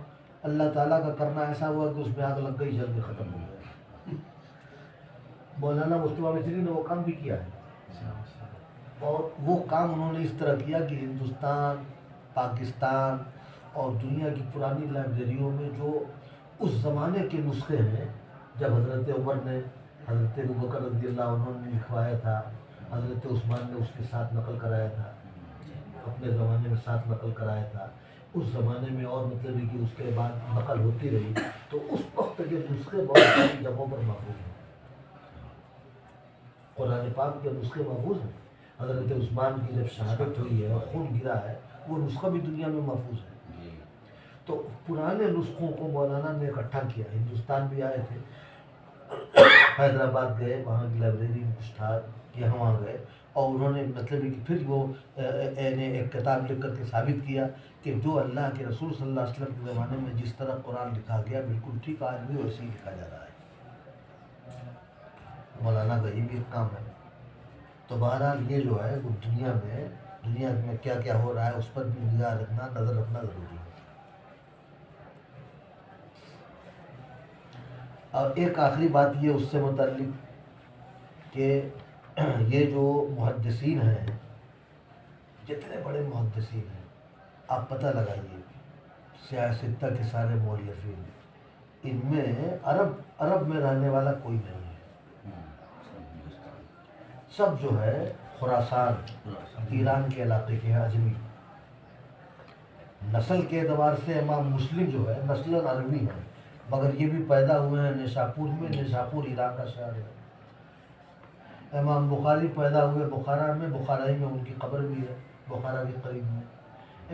اللہ تعالیٰ کا کرنا ایسا ہوا کہ اس میں آگ لگ گئی، جل کے ختم ہو گیا۔ مولانا مصطفیٰ مصری نے وہ کام بھی کیا ہے، اور وہ کام انہوں نے اس طرح کیا کہ ہندوستان، پاکستان اور دنیا کی پرانی لائبریریوں میں جو اس زمانے کے نسخے ہیں، جب حضرت عمر نے حضرت ابوبکر رضی اللہ عنہ نے لکھوایا تھا، حضرت عثمان نے اس کے ساتھ نقل کرایا تھا، اپنے زمانے میں ساتھ نقل کرایا تھا، اس زمانے میں اور مطلب کہ اس کے بعد نقل ہوتی رہی، تو اس وقت کے نسخے بہت ساری جگہوں پر محفوظ ہیں۔ قرآن پاک کے نسخے محفوظ ہیں۔ حضرت عثمان کی جب شہادت ہوئی ہے اور خون گرا ہے، وہ نسخہ بھی دنیا میں محفوظ ہے۔ تو پرانے نسخوں کو مولانا نے اکٹھا کیا۔ ہندوستان بھی آئے تھے، حیدرآباد گئے، وہاں کی لائبریری میں کچھ تھا، یہاں وہاں گئے، اور انہوں نے مطلب کہ پھر وہ ایک کتاب لکھ کر کے ثابت کیا کہ جو اللہ کے رسول صلی اللہ علیہ وسلم کے زمانے میں جس طرح قرآن لکھا گیا بالکل ٹھیک آج بھی ویسے ہی لکھا جا رہا ہے۔ مولانا کا یہ بھی ایک کام ہے۔ تو بہرحال یہ جو ہے وہ دنیا میں کیا کیا ہو رہا ہے اس پر بھی نگاہ رکھنا، نظر رکھنا ضروری ہے۔ اور ایک آخری بات یہ اس سے متعلق کہ یہ جو محدثین ہیں، جتنے بڑے محدثین ہیں، آپ پتہ لگائیے سیاستہ کے سارے مؤلفین، ان میں عرب میں رہنے والا کوئی نہیں ہے، سب جو ہے خراسان ایران کے علاقے کے ہیں، اجمی۔ نسل کے اعتبار سے امام مسلم جو ہے نسلاً عربی ہیں، مگر یہ بھی پیدا ہوئے ہیں نیشاپور میں، نیشاپور ایران کا شہر ہے۔ امام بخاری پیدا ہوئے بخارا میں، بخارا میں ان کی قبر بھی ہے، بخارا کے قریب میں۔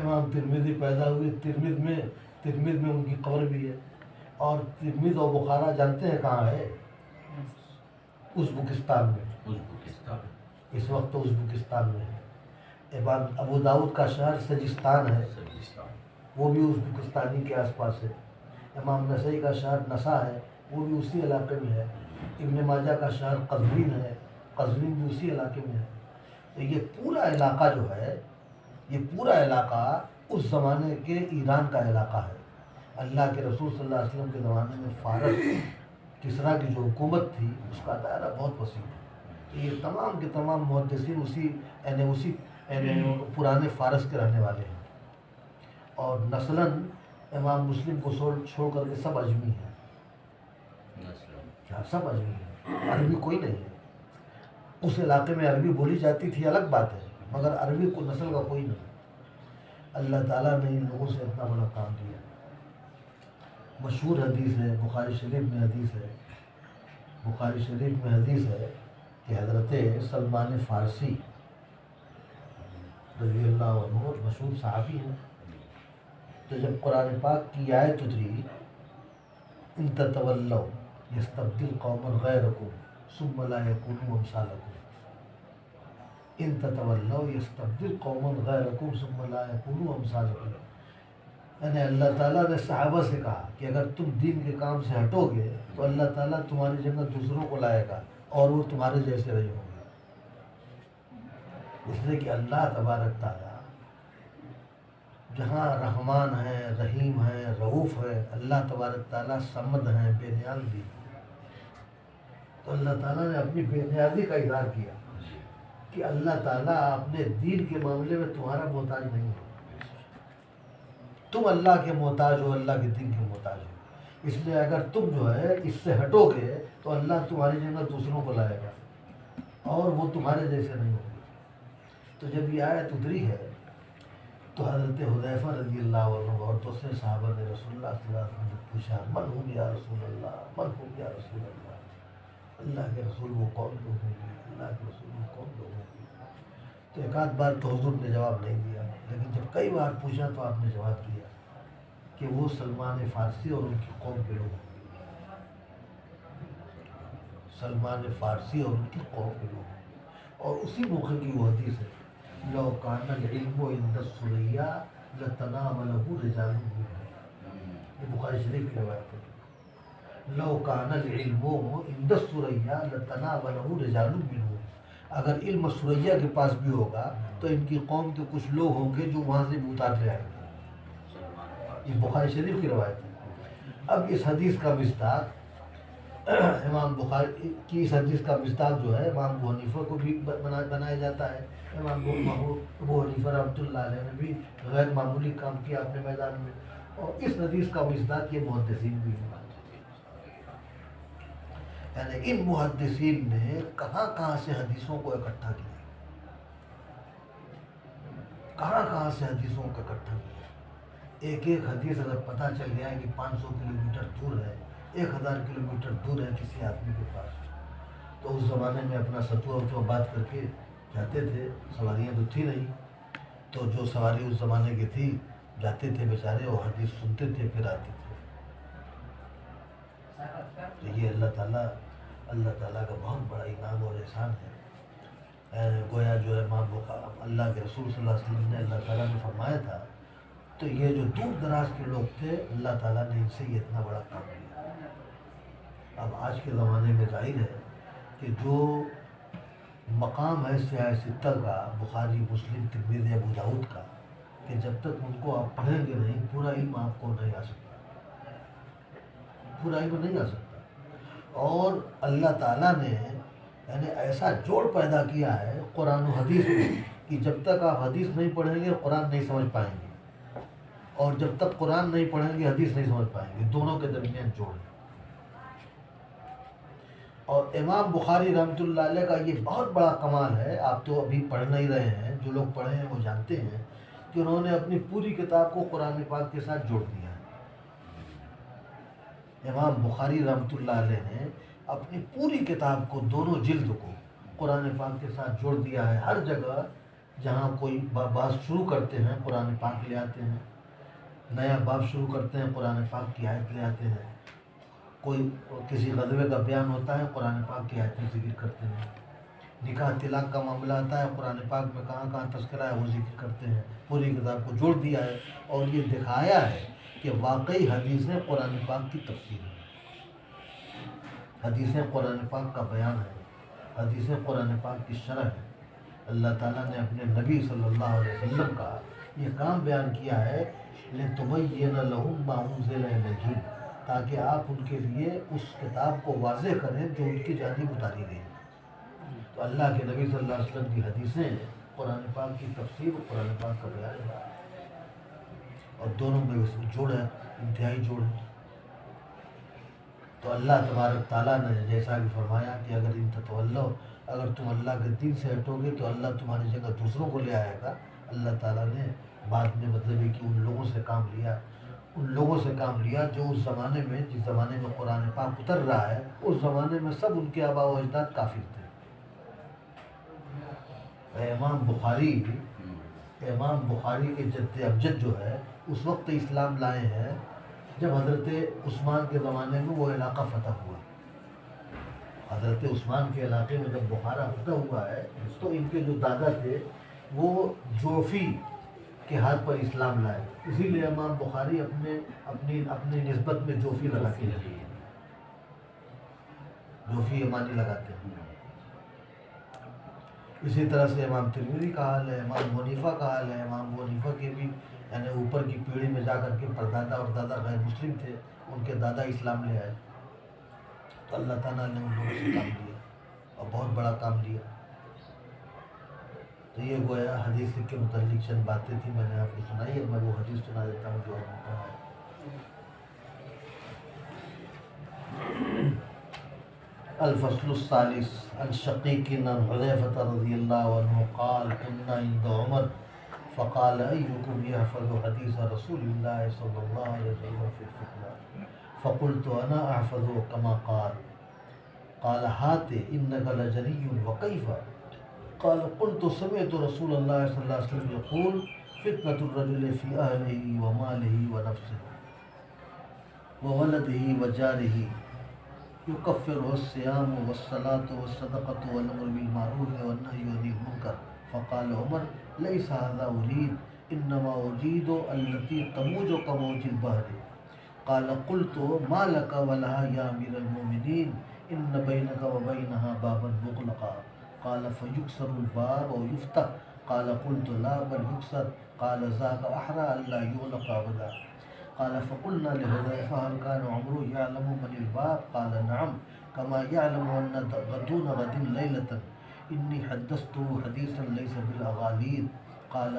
امام ترمذی پیدا ہوئے ترمذ میں ان کی قبر بھی ہے، اور ترمذ اور بخارا جانتے ہیں کہاں ہے؟ ازبکستان میں، اس وقت تو ازبکستان میں ہے۔ امام ابو داؤد کا شہر سجستان ہے، وہ بھی ازبکستانی کے آس پاس ہے۔ امام نسائی کا شہر نسا ہے، وہ بھی اسی علاقے میں ہے۔ ابن ماجہ کا شہر قزوین ہے، قزوین بھی اسی علاقے میں ہے۔ تو یہ پورا علاقہ جو ہے، یہ پورا علاقہ اس زمانے کے ایران کا علاقہ ہے۔ اللہ کے رسول صلی اللہ علیہ وسلم کے زمانے میں فارس کسریٰ کی جو حکومت تھی اس کا دائرہ بہت وسیع ہے۔ تو یہ تمام کے تمام محدثین اسی پرانے فارس کے رہنے والے ہیں، اور نسلاً امام مسلم کو چھوڑ کر کے سب اجمی ہیں، سب اجمی ہیں، عربی کوئی نہیں ہے۔ اس علاقے میں عربی بولی جاتی تھی الگ بات ہے، مگر عربی کو نسل کا کوئی نہیں۔ اللہ تعالیٰ نے ان لوگوں سے اتنا بڑا کام کیا۔ مشہور حدیث ہے، بخاری شریف میں حدیث ہے، بخاری شریف میں حدیث ہے کہ حضرت سلمان فارسی رضی اللہ عنہ مشہور صحابی ہیں، تو جب قرآن پاک کی آیت اتری ان تتولوا یستبدل قوما غیرکم ثم لا یکونوا امثالکم، ان تتولوا یستبدل قوما غیرکم ثم لا یکونوا امثالکم، یعنی اللہ تعالیٰ نے صحابہ سے کہا کہ اگر تم دین کے کام سے ہٹو گے تو اللہ تعالیٰ تمہاری جگہ دوسروں کو لائے گا اور وہ تمہارے جیسے نہیں ہوں گے۔ اس لیے کہ اللہ تبارک تعالیٰ جہاں رحمان ہے، رحیم ہے، رؤوف ہے، اللہ تبارک تعالیٰ صمد ہیں، بے نیاز بھی، تو اللہ تعالیٰ نے اپنی بے نیازی کا اظہار کیا کہ اللہ تعالیٰ اپنے دین کے معاملے میں تمہارا محتاج نہیں ہے، تم اللہ کے محتاج ہو، اللہ کے دین کے محتاج ہو۔ اس لیے اگر تم جو ہے اس سے ہٹو گے تو اللہ تمہاری جگہ دوسروں کو لائے گا اور وہ تمہارے جیسے نہیں ہوں گے۔ تو جب یہ آیت اتری ہے تو حضرت حذیفہ رضی اللہ عنہ اور دوسرے صحابہ نے رسول اللہ صلی اللہ علیہ وسلم سے پوچھا، من ہم یا رسول اللہ، من ہم یا رسول اللہ، اللہ کے رسول وہ کون لوگ ہوں گے، اللہ کے رسول وہ کون لوگ ہوں گے۔ تو ایک آدھ بار تو حضور نے جواب نہیں دیا، لیکن جب کئی بار پوچھا تو آپ نے جواب دیا کہ وہ سلمان فارسی اور ان کی قوم کے لوگ، سلمان فارسی اور ان کی قوم کے لوگ، اور اسی موقع کی وہ حدیث ہے لو کان العلم عند الثریا لتناولہ رجال منهم، یہ بخاری شریف کی روایت ہے، لو کان العلم عند الثریا لتناولہ رجال منهم، اگر علم ثریا کے پاس بھی ہوگا تو ان کی قوم کے کچھ لوگ ہوں گے جو وہاں سے بھی اتار لے آئیں گے، یہ بخاری شریف کی روایت ہے۔ اب اس حدیث کا مصداق امام بخاری کی اس حدیث کا مصداق جو ہے امام ابو حنیفہ کو بھی بنایا جاتا ہے، امام ابو حنیفہ رحمۃ اللہ علیہ نے بھی غیر معمولی کام کیا اپنے میدان میں، اور اس حدیث کا مصداق یہ محدثین بھی ہیں، یعنی ان محدثین نے کہاں کہاں سے حدیثوں کو اکٹھا کیا، کہاں کہاں سے حدیثوں کو اکٹھا کیا، ایک ایک حدیث اگر پتہ چل گیا ہے کہ 500 کلومیٹر دور ہے، 1000 کلومیٹر دور ہے کسی آدمی کے پاس، تو اس زمانے میں اپنا ستوا وتوا بات کر کے جاتے تھے، سواریاں تو تھی نہیں، تو جو سواری اس زمانے کی تھی جاتے تھے بیچارے، اور حدیث سنتے تھے پھر آتے تھے۔ تو یہ اللہ تعالیٰ کا بہت بڑا انعام اور احسان ہے، گویا جو ہے اللہ کے رسول صلی اللہ علیہ وسلم نے اللہ تعالیٰ نے فرمایا تھا، تو یہ جو دور دراز کے لوگ تھے اللہ تعالیٰ نے ان سے یہ اتنا بڑا کام کیا۔ اب آج کے زمانے میں ظاہر ہے کہ جو مقام ہے سیاہ ستہ کا، بخاری، مسلم، ترمذی، ابو داؤد کا، کہ جب تک ان کو آپ پڑھیں گے نہیں پورا علم آپ کو نہیں آ سکتا، پورا علم نہیں آ سکتا، اور اللہ تعالیٰ نے یعنی ایسا جوڑ پیدا کیا ہے قرآن و حدیث میں کہ جب تک آپ حدیث نہیں پڑھیں گے قرآن نہیں سمجھ پائیں گے، اور جب تک قرآن نہیں پڑھیں گے حدیث نہیں سمجھ پائیں گے، دونوں کے درمیان جوڑ ہے۔ اور امام بخاری رحمۃ اللہ علیہ کا یہ بہت بڑا کمال ہے، آپ تو ابھی پڑھ نہیں رہے ہیں، جو لوگ پڑھے ہیں وہ جانتے ہیں کہ انہوں نے اپنی پوری کتاب کو قرآن پاک کے ساتھ جوڑ دیا ہے۔ امام بخاری رحمۃ اللہ علیہ نے اپنی پوری کتاب کو، دونوں جلد کو قرآن پاک کے ساتھ جوڑ دیا ہے، ہر جگہ جہاں کوئی بات شروع کرتے ہیں قرآن پاک لے آتے ہیں، نیا باب شروع کرتے ہیں قرآن پاک کی آیت لے آتے ہیں، کوئی کسی غزوے کا بیان ہوتا ہے قرآن پاک کی آیتیں ذکر کرتے ہیں، نکاح طلاق کا معاملہ آتا ہے قرآن پاک میں کہاں کہاں تذکرہ ہے وہ ذکر کرتے ہیں، پوری کتاب کو جوڑ دیا ہے، اور یہ دکھایا ہے کہ واقعی حدیثیں قرآن پاک کی تفسیر ہیں، حدیثیں قرآن پاک کا بیان ہے، حدیثیں قرآن پاک کی شرح ہے۔ اللہ تعالیٰ نے اپنے نبی صلی اللہ علیہ وسلم کا یہ کام بیان کیا ہے لِتُبَيِّنَ لَهُم مَّا أُنزِلَ إِلَيْهِمْ، تاکہ آپ ان کے لیے اس کتاب کو واضح کریں جو ان کی جانب اتاری گئی ہے۔ تو اللہ کے نبی صلی اللہ علیہ وسلم کی حدیثیں قرآن پاک کی تفسیر اور قرآن پاک کا بیان ہے، اور دونوں میں جوڑ ہے، انتہائی جوڑ ہے۔ تو اللہ تبارک تعالیٰ نے جیسا کہ فرمایا کہ اگر ان تتولو، اگر تم اللہ کے دین سے ہٹو گے تو اللہ تمہاری جگہ دوسروں کو لے آئے گا۔ اللہ تعالیٰ نے بعد میں مطلب ہے کہ ان لوگوں سے کام لیا جو اس زمانے میں، جس زمانے میں قرآن پاک اتر رہا ہے، اس زمانے میں سب ان کے آباء و اجداد کافر تھے۔ امام بخاری کے جد ابجد جو ہے اس وقت اسلام لائے ہیں جب حضرت عثمان کے زمانے میں وہ علاقہ فتح ہوا۔ حضرت عثمان کے علاقے میں جب بخارا فتح ہوا ہے تو ان کے جو دادا تھے وہ جوفی کے ہاتھ پر اسلام لائے، اسی لیے امام بخاری اپنی نسبت میں جوفی لگاتے ہیں، جوفی امانی لگاتے ہیں۔ اسی طرح سے امام ترمذی کا حال ہے، امام ابو حنیفہ کا حال ہے۔ امام ابو حنیفہ کے بھی یعنی اوپر کی پیڑھی میں جا کر کے پردادا اور دادا غیر مسلم تھے، ان کے دادا اسلام لے آئے، تو اللہ تعالیٰ نے ان لوگوں سے کام لیا اور بہت بڑا کام لیا۔ تو یہ گویا حدیث کے متعلق چند باتیں تھیں، میں نے آپ کو سنائی ہے، میں وہ حدیث سنا دیتا ہوں جو آپ نے پڑھا ہے۔ الفصل الثالث عن شقيق عن حذيفة رضي الله عنه قال كنا عند عمر فقال أيكم يحفظ حديث رسول الله صلى الله عليه وسلم في الفتنة فقلت أنا أحفظه كما قال هات إنك لجري وكيف قال قلت سمعت رسول الله صلى الله عليه وسلم يقول فتنة الرجل في أهله وماله ونفسه وولده وجاره يكفره الصيام والصلاة والصدقة والأمر بالمعروف والنهي عن المنكر. فقال عمر ليس هذا أريد إنما أريد التي تموج كموج البحر. قال قلت ما لك ولها يا أمير المؤمنين إن بينك وبينها بابا مغلقا. قال فيكسر الباب أو يفتح. قال قلت لا بل يكسر. قال ذاك أحرى ألا يغلق أبدا. قال فقلنا لحذيفة هل كان عمرو يعلم من الباب؟ قال نعم كما يعلم أن دون غد ليلة إني حدثته حديثا ليس بالأغاليد. قال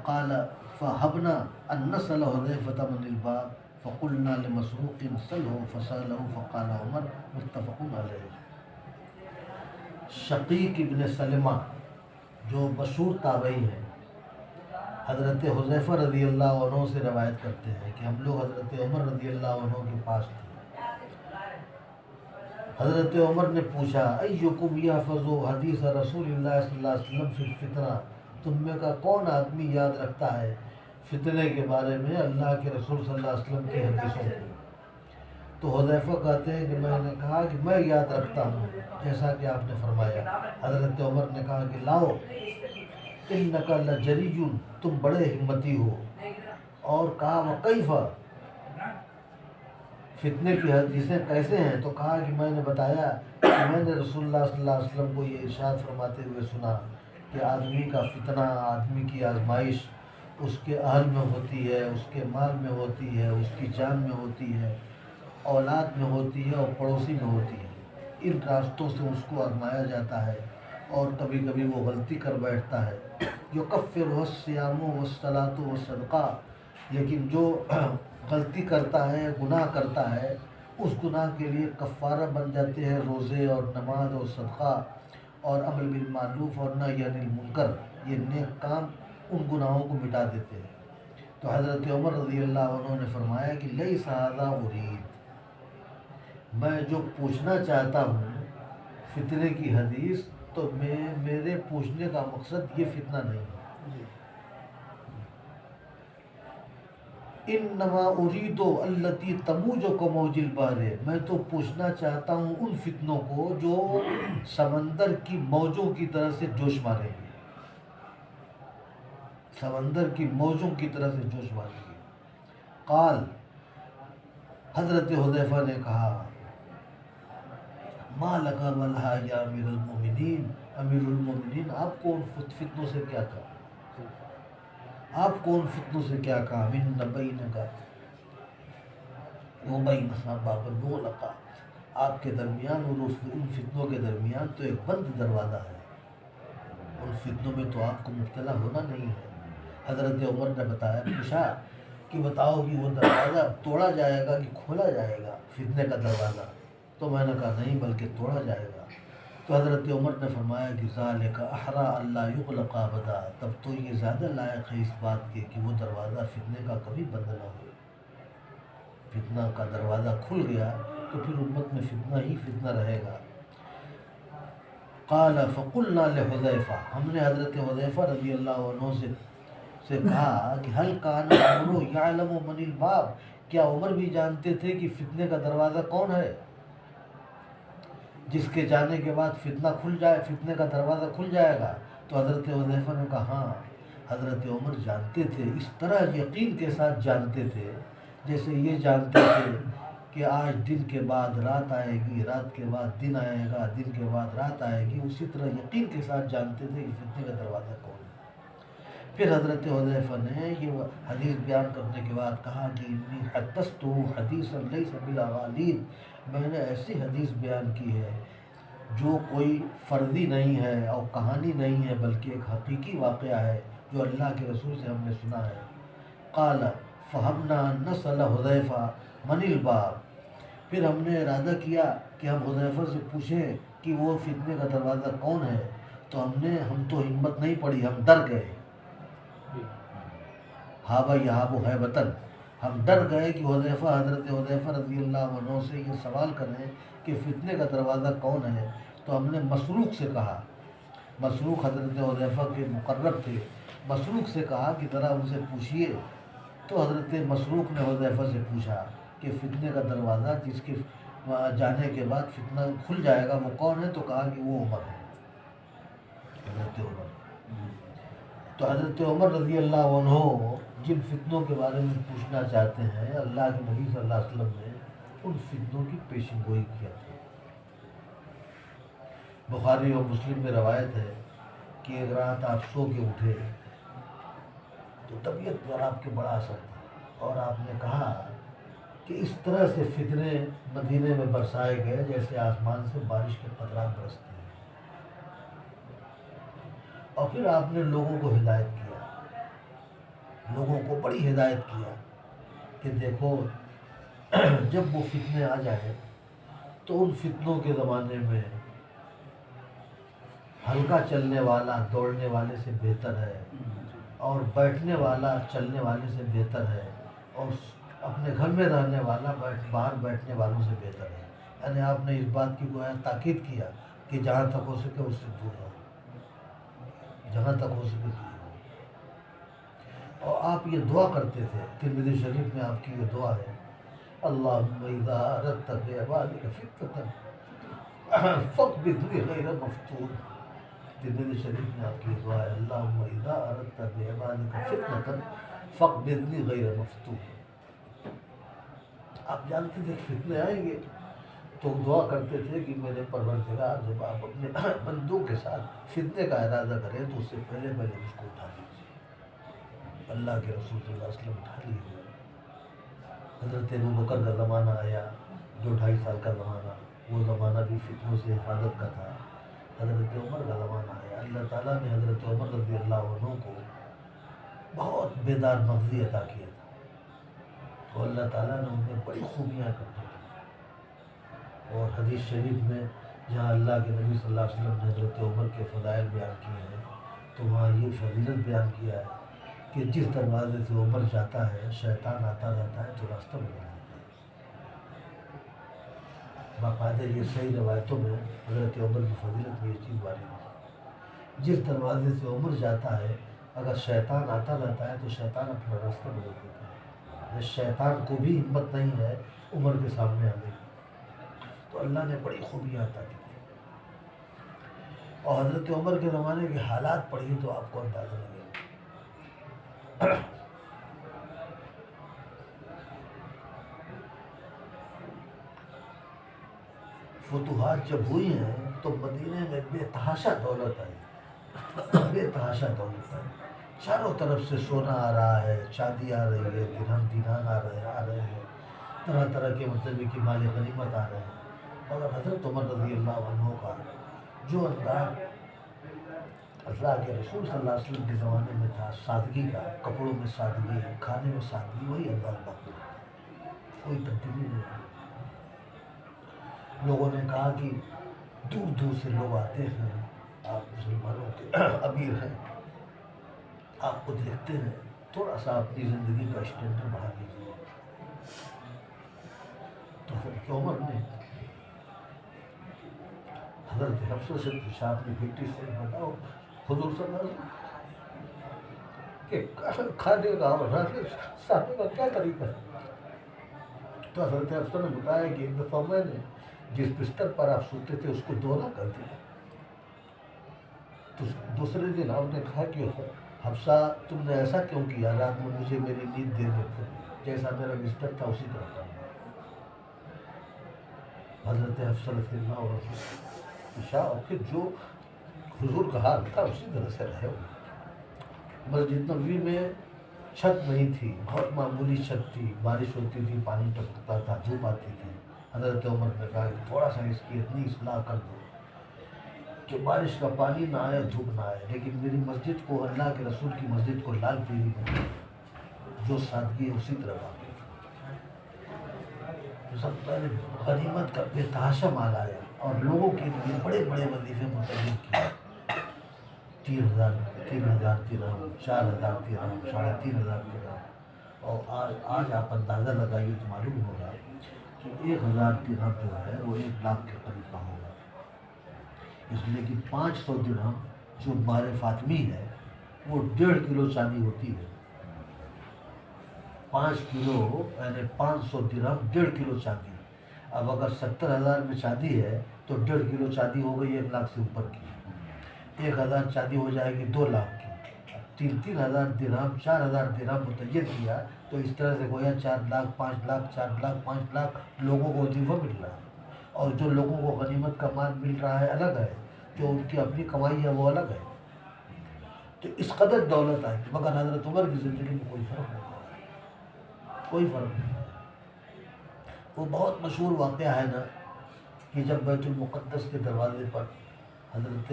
قال فهبنا أن نسأل حذيفة من الباب فقلنا لمسروق سله فسأله فقال عمر. متفق علیہ. شقیق ابن سلمہ جو مشہور تابعی ہیں حضرت حذیفہ رضی اللہ عنہ سے روایت کرتے ہیں کہ ہم لوگ حضرت عمر رضی اللہ عنہ کے پاس تھے. حضرت عمر نے پوچھا ایکم یحفظ حدیث رسول اللہ صلی اللہ علیہ وسلم فی الفتنہ، تم میں کا کون آدمی یاد رکھتا ہے فتنے کے بارے میں اللہ کے رسول صلی اللہ علیہ وسلم کی حدیثوں کو؟ تو حذیفہ کہتے ہیں کہ میں نے کہا کہ میں یاد رکھتا ہوں جیسا کہ آپ نے فرمایا. حضرت عمر نے کہا کہ لاؤ انک لجری، تم بڑے ہمتی ہو. اور کہا وکیف، فتنے کی حدیثیں کیسے ہیں؟ تو کہا کہ میں نے بتایا کہ میں نے رسول اللہ صلی اللہ علیہ وسلم کو یہ ارشاد فرماتے ہوئے سنا کہ آدمی کا فتنہ، آدمی کی آزمائش اس کے اہل میں ہوتی ہے، اس کے مال میں ہوتی ہے، اس کی جان میں ہوتی ہے، اولاد میں ہوتی ہے اور پڑوسی میں ہوتی ہے. ان راستوں سے اس کو آزمایا جاتا ہے اور کبھی کبھی وہ غلطی کر بیٹھتا ہے. یکفرہ الصیام والصلاۃ والصدقہ، لیکن جو غلطی کرتا ہے، گناہ کرتا ہے، اس گناہ کے لیے کفارہ بن جاتے ہیں روزے اور نماز اور صدقہ اور امر بالمعروف اور نہی عن المنکر. یہ نیک کام ان گناہوں کو مٹا دیتے ہیں. تو حضرت عمر رضی اللہ عنہ نے فرمایا کہ لیس ھذا ارید، میں جو پوچھنا چاہتا ہوں فتنے کی حدیث، تو میرے پوچھنے کا مقصد یہ فتنہ نہیں ہے. انما اريد التي تموج كموج البحر، میں تو پوچھنا چاہتا ہوں ان فتنوں کو جو سمندر کی موجوں کی طرح سے جوش ماریں گے، سمندر کی موجوں کی طرح سے جوش ماریں گے. قال، حضرت حذیفہ نے کہا ما لک ولھا یا امیر المومنین، امیر المومنین آپ کو ان فتنوں سے کیا کہا؟ آپ کو ان فتنوں سے کیا کہا؟ من بینک وبینھا باب مغلق، آپ کے درمیان اور ان فتنوں کے درمیان تو ایک بند دروازہ ہے. ان فتنوں میں تو آپ کو مبتلا ہونا نہیں ہے. حضرت عمر نے بتایا، پوچھا کہ بتاؤ کہ وہ دروازہ توڑا جائے گا کہ کھولا جائے گا فتنے کا دروازہ؟ تو میں نے کہا نہیں، بلکہ توڑا جائے گا. تو حضرت عمر نے فرمایا کہ ذالک احری الا یغلق ابدا، تب تو یہ زیادہ لائق ہے اس بات کے کہ وہ دروازہ فتنے کا کبھی بند نہ ہو. فتنہ کا دروازہ کھل گیا تو پھر امت میں فتنہ ہی فتنہ رہے گا. قال فقلنا لحذیفہ، ہم نے حضرت حذیفہ رضی اللہ عنہ سے کہا کہ هل کان عمر یعلم من الباب، کیا عمر بھی جانتے تھے کہ فتنے کا دروازہ کون ہے، جس کے جانے کے بعد فتنے کا دروازہ کھل جائے گا؟ تو حضرت حذیفہ نے کہا ہاں، حضرت عمر جانتے تھے، اس طرح یقین کے ساتھ جانتے تھے جیسے یہ جانتے تھے کہ آج دن کے بعد رات آئے گی، رات کے بعد دن آئے گا، دن کے بعد رات آئے گی. اسی طرح یقین کے ساتھ جانتے تھے کہ فتنے کا دروازہ کون ہے. پھر حضرت حذیفہ نے یہ حدیث بیان کرنے کے بعد کہا کہ انی حدثت حدیثا لیس بالاغالید، میں نے ایسی حدیث بیان کی ہے جو کوئی فرضی نہیں ہے اور کہانی نہیں ہے، بلکہ ایک حقیقی واقعہ ہے جو اللہ کے رسول سے ہم نے سنا ہے. قال فہمنا ان نسأل حذیفہ من الباب، پھر ہم نے ارادہ کیا کہ ہم حذیفہ سے پوچھیں کہ وہ فتنے کا دروازہ کون ہے. تو ہم تو ہمت نہیں پڑی، ہم ڈر گئے. ہابا یہابو ہیبتن، ہم ڈر گئے کہ حضرت حذیفہ رضی اللہ عنہ سے یہ سوال کریں کہ فتنے کا دروازہ کون ہے. تو ہم نے مسروق سے کہا، مسروق حضرت حذیفہ کے مقرب تھے، مسروق سے کہا کہ ذرا ان سے پوچھئے تو حضرت مسروق نے حذیفہ سے پوچھا کہ فتنے کا دروازہ جس کے جانے کے بعد فتنہ کھل جائے گا وہ کون ہے؟ تو کہا کہ وہ عمر ہے، حضرت عمر۔ تو حضرت عمر رضی اللہ عنہ جن فتنوں کے بارے میں پوچھنا چاہتے ہیں، اللہ کے نبی صلی اللہ علیہ وسلم نے ان فتنوں کی پیشن گوئی کیا تھا۔ بخاری اور مسلم میں روایت ہے کہ ایک رات آپ سو کے اٹھے تو طبیعت پر آپ کے بڑا اثر تھا، اور آپ نے کہا کہ اس طرح سے فتنے مدینے میں برسائے گئے جیسے آسمان سے بارش کے قطرات برستے ہیں۔ اور پھر آپ نے لوگوں کو ہدایت کیا، لوگوں کو بڑی ہدایت کیا کہ دیکھو جب وہ فتنے آ جائیں تو ان فتنوں کے زمانے میں ہلکا چلنے والا دوڑنے والے سے بہتر ہے، اور بیٹھنے والا چلنے والے سے بہتر ہے، اور اپنے گھر میں رہنے والا باہر بیٹھنے والوں سے بہتر ہے۔ یعنی آپ نے اس بات کی گویا تاکید کیا کہ جہاں تک ہو سکے اس سے دور رہو، جہاں تک ہو سکے دور رہو۔ اور آپ یہ دعا کرتے تھے، ترمذی شریف میں آپ کی یہ دعا ہے، اللہم اذا اردت بعبادک فتنة فاقبضنی غیر مفتون۔ ترمذی شریف میں آپ کی یہ دعا ہے، اللہم اذا اردت بعبادک فتنة فاقبضنی غیر مفتون۔ آپ جانتے تھے کہ فتنے آئیں گے تو دعا کرتے تھے کہ میرے پروردگار جب آپ اپنے بندوں کے ساتھ فتنے کا ارادہ کریں تو اس سے پہلے مجھ کو اٹھا لیجیے۔ اللہ کے رسول صلی اللہ علیہ وسلم اٹھا لیے۔ حضرت ابوبکر کا زمانہ آیا جو 2.5 سال کا زمانہ، وہ زمانہ بھی فتنوں سے حفاظت کا تھا۔ حضرت عمر کا زمانہ آیا، اللہ تعالیٰ نے حضرت عمر رضی اللہ عنہ کو بہت بیدار مغزی عطا کیا تھا، تو اللہ تعالیٰ نے ان میں بڑی خوبیاں اکٹھی کی۔ اور حدیث شریف میں جہاں اللہ کے نبی صلی اللہ علیہ وسلم نے حضرت عمر کے فضائل بیان کیے ہیں تو وہاں یہ فضیلت بیان کیا ہے کہ جس دروازے سے عمر جاتا ہے شیطان آتا رہتا ہے تو راستہ بدل جاتا ہے۔ باقاعدہ یہ صحیح روایتوں میں حضرت عمر کی فضیلت میں یہ چیز وارد ہے، جس دروازے سے عمر جاتا ہے اگر شیطان آتا رہتا ہے تو شیطان اپنا راستہ بدل دیتا ہے۔ شیطان کو بھی ہمت نہیں ہے عمر کے سامنے آنے کی، تو اللہ نے بڑی خوبیاں عطا کی۔ اور حضرت عمر کے زمانے کے حالات پڑھیے تو آپ کو اندازہ لگے گا۔ فتوحات جب ہوئی ہیں تو مدینے میں بے تحاشا دولت آئی، بے تحاشا دولت آئی، چاروں طرف سے سونا آ رہا ہے، چاندی آ رہی ہے، درہم دینار آ رہے ہیں، طرح طرح کے مطلب کہ مال غنیمت آ رہے ہیں۔ اور حضرت عمر رضی اللہ عنہ کا جو انداز اللہ کے رسول صلی اللہ علیہ وسلم کے زمانے میں تھا، سادگی کا، کپڑوں میں سادگی، کھانے میں سادگی، وہی انداز باقی ہے، کوئی تبدیلی نہیں ہے۔ لوگوں نے کہا کہ دور دور سے لوگ آتے ہیں، آپ مسلمانوں کے امیر ہیں، آپ کو دیکھتے ہیں، تھوڑا سا اپنی زندگی کا اسٹینڈرڈ بڑھا دیجیے۔ تو حضرت عمر نے حضرت حفصہ سے پوچھا اپنی بیٹی سے، بتاؤ حضور صلی اللہ علیہ وسلم کہ کھانے کا اور رہنے سہنے کا کیا طریقہ ہے؟ تو حضرت حفصہ نے بتایا کہ ایک دفعہ میں نے جس بستر پر آپ سوتے تھے اس کو دوہرا کر دیا۔ تو دوسرے دن آپ نے کہا کہ حفصہ تم نے ایسا کیوں کیا؟ رات میں مجھے میری نیند دیر میں کھلی، جیسا میرا بستر تھا اسی طرح کا۔ حضرت حفصہ رضی اللہ عنہ پوچھا، اور پھر جو حضور کا حال تھا اسی طرح سے رہے ہو۔ مسجد نبوی میں چھت نہیں تھی، بہت معمولی چھت تھی، بارش ہوتی تھی پانی ٹپکتا تھا، دھوپ آتی تھی۔ حضرت عمر نے کہا کہ تھوڑا سا اس کی اتنی اصلاح کر دو کہ بارش کا پانی نہ آئے، دھوپ نہ آئے، لیکن میری مسجد کو، اللہ کے رسول کی مسجد کو لال پیلی بنا، جو سادگی ہے اسی طرح باقی۔ سب پہلے غنیمت کا بے تحاشا مال آیا اور لوگوں کے لیے بڑے بڑے وظیفے متعین کیے، 3,000 درہم، 4,000 درہم، 3,500 درہم۔ اور آج آپ اندازہ لگائیے تو معلوم ہوگا کہ 1,000 درہم جو ہے وہ 1 لاکھ کے قریب کا ہوگا، اس لیے کہ 500 درہم جو مار فاطمی ہے وہ 1.5 کلو چاندی ہوتی ہے۔ 5 کلو یعنی 500 درہم 1.5 کلو چاندی. اب اگر 70,000 میں چاندی ہے تو 1.5 کلو چاندی ہو گئی 1 لاکھ سے اوپر کی. 1,000 چاندی ہو جائے گی 2 لاکھ کی. 3,000 درہم 4,000 درہم متعین کیا تو اس طرح سے گویا 4 لاکھ 5 لاکھ 4 لاکھ 5 لاکھ لوگوں کو وظیفہ مل رہا ہے. اور جو لوگوں کو غنیمت کا مال مل رہا ہے الگ ہے، جو ان کی اپنی کمائی ہے وہ الگ ہے. تو اس قدر دولت آئی. مگر حضرت عمر کی زندگی میں کوئی فرق نہیں پڑا، کوئی فرق نہیں. وہ بہت مشہور واقعہ ہے نا کہ جب بیت المقدس کے دروازے پر حضرت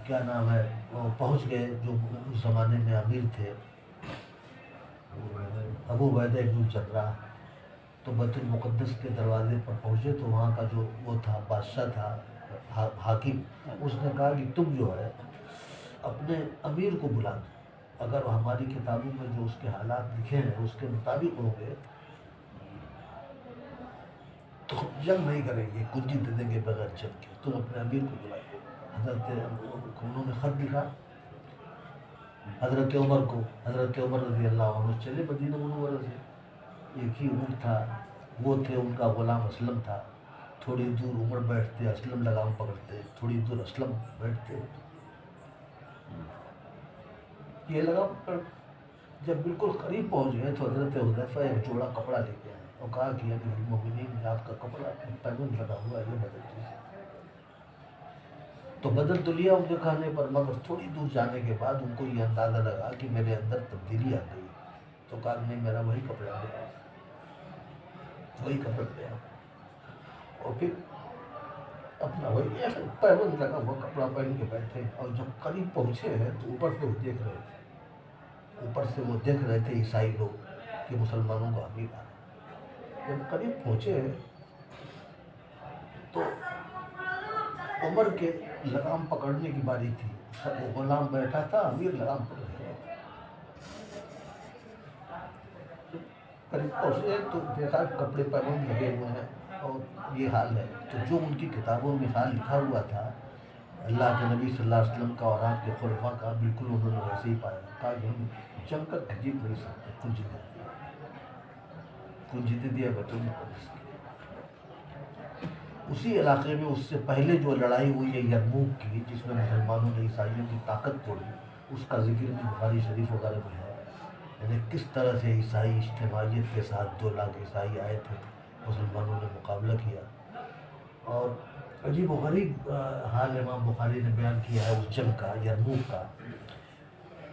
کیا نام ہے وہ پہنچ گئے، جو اس زمانے میں امیر تھے ابو عبیدہ بن الجراح، تو بیت المقدس کے دروازے پر پہنچے تو وہاں کا جو وہ تھا بادشاہ تھا حاکم، اس نے کہا کہ تم جو ہے اپنے امیر کو بلا دو، اگر ہماری کتابوں میں جو اس کے حالات لکھے ہیں اس کے مطابق ہوں گے تو ہم جنگ نہیں کریں گے، کنجی دے دیں گے بغیر جنگ کے، تم اپنے امیر کو بلائیے. حضرت انہوں نے خط لکھا حضرت عمر کو. حضرت عمر رضی اللہ عنہ چلے مدینہ منورہ سے. ایک ہی اونٹ تھا، وہ تھے ان کا غلام اسلم تھا. تھوڑی دور عمر بیٹھتے، اسلم لگام پکڑتے، تھوڑی دور اسلم بیٹھتے، یہ لگام پکڑ. جب بالکل قریب پہنچ گئے تو حضرت حذیفہ ایک جوڑا کپڑا لے کے آئے اور کہا کہ امیر المومنین آپ کا کپڑا پیبند لگا ہوا ہے، یہ بدل دیجیے. تو بدل تو لیا ان کے کہنے پر، مگر تھوڑی دور جانے کے بعد ان کو یہ اندازہ لگا کہ میرے اندر تبدیلی آ گئی. تو کہا نہیں، میرا وہی کپڑا ہے، وہی کپڑا لیا. اور پھر اپنا وہی پیبند لگا ہوا کپڑا پہن کے بیٹھے. اور جب قریب پہنچے ہیں تو اوپر سے وہ دیکھ رہے تھے، اوپر سے وہ دیکھ رہے تھے عیسائی لوگ کہ مسلمانوں کو امیر آ رہے. جب قریب پہنچے تو عمر کے لگام پکڑنے کی باری تھی. وہ غلام بیٹھا تھا، امیر لگام پکڑ رہا تھا. قریب پہنچے تو دیکھا کپڑے پیبند لگے ہوئے ہیں اور یہ حال ہے. تو جو ان کی کتابوں میں حال لکھا ہوا تھا اللہ کے نبی صلی اللہ علیہ وسلم کا اور آپ کے خلفاء کا، بالکل انہوں نے ویسے ہی پایا. کہا کہ ہم جم کر جیت نہیں سکتے، کنجی دے دیا بیت المقدس کی. اسی علاقے میں اس سے پہلے جو لڑائی ہوئی ہے یرموک کی، جس میں مسلمانوں نے عیسائیوں کی طاقت توڑی، اس کا ذکر بھی بخاری شریف وغیرہ میں ہے. یعنی کس طرح سے عیسائی اجتماعیت کے ساتھ 2 لاکھ عیسائی آئے تھے، مسلمانوں نے مقابلہ کیا. اور عجیب و غریب حال امام بخاری نے بیان کیا ہے اس جنگ کا، یرموک کا،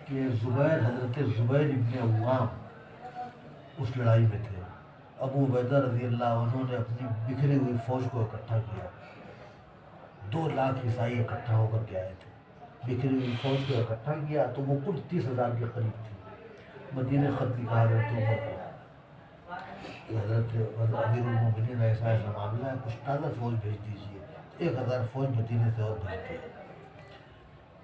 کہ حضرت زبیر ابن عوام اس لڑائی میں تھے. ابو عبیدہ رضی اللہ عنہ نے اپنی بکھری ہوئی فوج کو اکٹھا کیا. 2 لاکھ عیسائی اکٹھا ہو کر کے آئے تھے. بکھری ہوئی فوج کو اکٹھا کیا تو وہ کل 30,000 کے قریب تھی. مدینہ خط لکھا حضرت عمر کو کہ حضرت امیر المومنین ایسا ایسا معاملہ ہے، کچھ تازہ فوج بھیج دیجیے. 1,000 فوج مدینہ سے اور بھیج دی.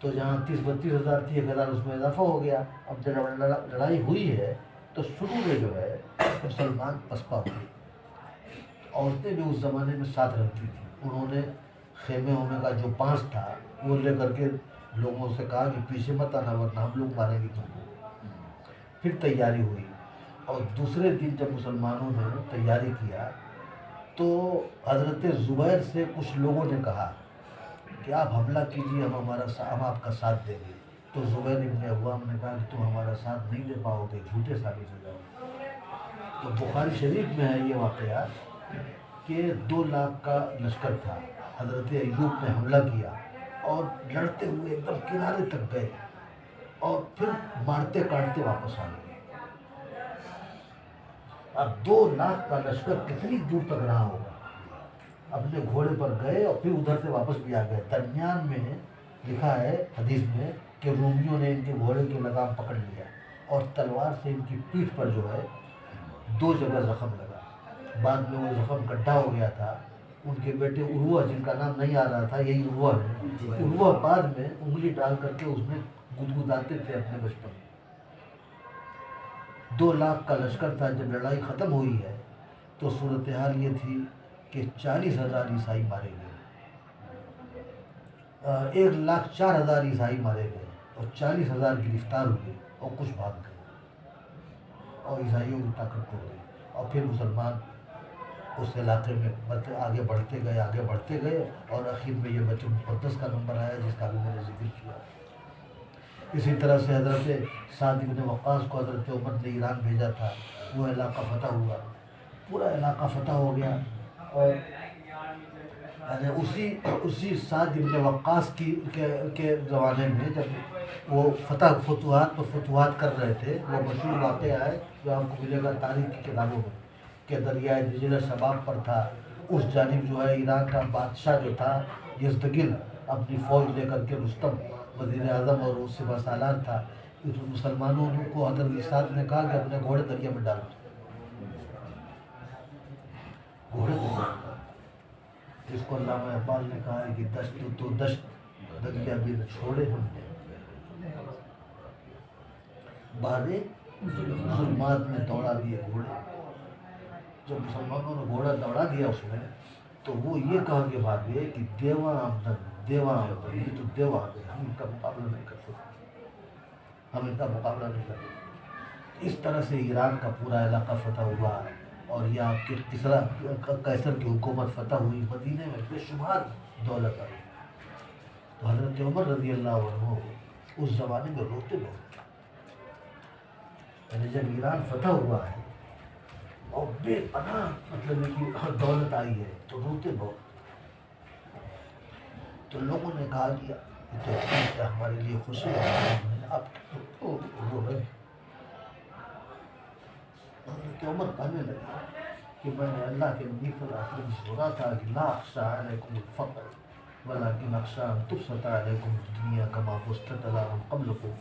تو جہاں 32,000 تھی 1,000 اس میں اضافہ ہو گیا. اب جب لڑائی ہوئی ہے تو شروع میں جو ہے مسلمان پسپا ہوئے. عورتیں بھی اس زمانے میں ساتھ رہتی تھیں. انہوں نے خیمے ہونے کا جو بانس تھا وہ لے کر کے لوگوں سے کہا کہ پیچھے مت آنا ورنہ ہم لوگ ماریں گے تم کو. پھر تیاری ہوئی اور دوسرے دن جب مسلمانوں نے تیاری کیا تو حضرت زبیر سے کچھ لوگوں نے کہا کہ آپ حملہ کیجیے، ہم آپ کا ساتھ دیں گے. تو زبیر ابن عوام نے کہا کہ تم ہمارا ساتھ نہیں دے پاؤ گے، جھوٹے ثابت ہو جاؤ. تو بخاری شریف میں ہے یہ واقعہ کہ 2 لاکھ کا لشکر تھا. حضرت ایوب نے حملہ کیا اور لڑتے ہوئے ایک دم کنارے تک گئے اور پھر مارتے کاٹتے واپس آ گئے. اب 2 لاکھ کا لشکر کتنی دور تک رہا ہوگا. اپنے گھوڑے پر گئے اور پھر ادھر سے واپس بھی آ گئے. درمیان میں لکھا ہے حدیث میں کہ رومیوں نے ان کے گھوڑے کی لگام پکڑ لیا اور تلوار سے ان کی پیٹھ پر جو ہے 2 جگہ زخم لگا. بعد میں وہ زخم گڈھا ہو گیا تھا. ان کے بیٹے عروہ، جن کا نام نہیں آ رہا تھا، یہی عروہ ہے، عروہ بعد میں انگلی ڈال کر کے اس میں گدگداتے تھے اپنے بچپن میں. 2 لاکھ کا لشکر تھا. جب لڑائی ختم ہوئی ہے تو صورتحال یہ تھی کہ 40,000 عیسائی مارے گئے، 1,04,000 عیسائی مارے گئے اور 40,000 گرفتار ہوئے اور کچھ بھاگ گئے. اور عیسائیوں کی طاقت ٹوٹ گئی، اور پھر مسلمان اس علاقے میں آگے بڑھتے گئے اور آخر میں یہ بیت المقدس کا نمبر آیا جس کا بھی میں نے ذکر کیا۔ اسی طرح سے حضرت سعد بن وقاص کو حضرت عمر نے ایران بھیجا تھا، وہ علاقہ فتح ہوا، پورا علاقہ فتح ہو گیا۔ اور اسی سعد بن وقاص کے زمانے میں جب وہ فتوحات کر رہے تھے، وہ مشہور واقعہ ہے جو آپ کو ملے گا تاریخ کی کتابوں میں کہ دریائے دجلہ شباب پر تھا، اس جانب جو ہے ایران کا بادشاہ جو تھا یزدگرد اپنی فوج لے کر کے، رستم وزیر اعظم اور اس سپہ سالار تھا، مسلمانوں کو حضرت سعد نے کہا کہ اپنے گھوڑے دریا میں ڈال دو، گھوڑے دریا میں ڈال، جس کو علامہ اقبال نے کہا ہے کہ دشت تو دشت دریا بھی نہ چھوڑے ہم نے، بارے ظلمات میں دوڑا دیے گھوڑے۔ جب مسلمانوں نے گھوڑا دوڑا دیا اس میں، تو وہ یہ کہا کہ بھاگے کہ دیواں آمدن، یہ تو دیوا آ گئے، ہم ان کا مقابلہ نہیں کر سکتے، اس طرح سے ایران کا پورا علاقہ فتح ہوا، اور یہ آپ کے کسریٰ قیصر کی حکومت فتح ہوئی، مدینے میں بے شمار دولت آئی۔ تو حضرت عمر رضی اللہ عنہ اس زمانے میں روتے بہت، یعنی جب ایران فتح ہوا ہے اور بے پناہ مطلب ہے کہ دولت آئی ہے تو روتے بہت۔ تو لوگوں نے کہا کہ یہ تو ٹھیک ہے، ہمارے لیے خوشی ہے، اب رو رہے۔ حضرت عمر کہنے لگے کہ میں نے اللہ کے نبی صلی اللہ علیہ وسلم سے سنا تھا کہ لا اخشى علیکم الفقر ولكن اخشى ان تبسط علیکم الدنیا كما بسطت على قبلكم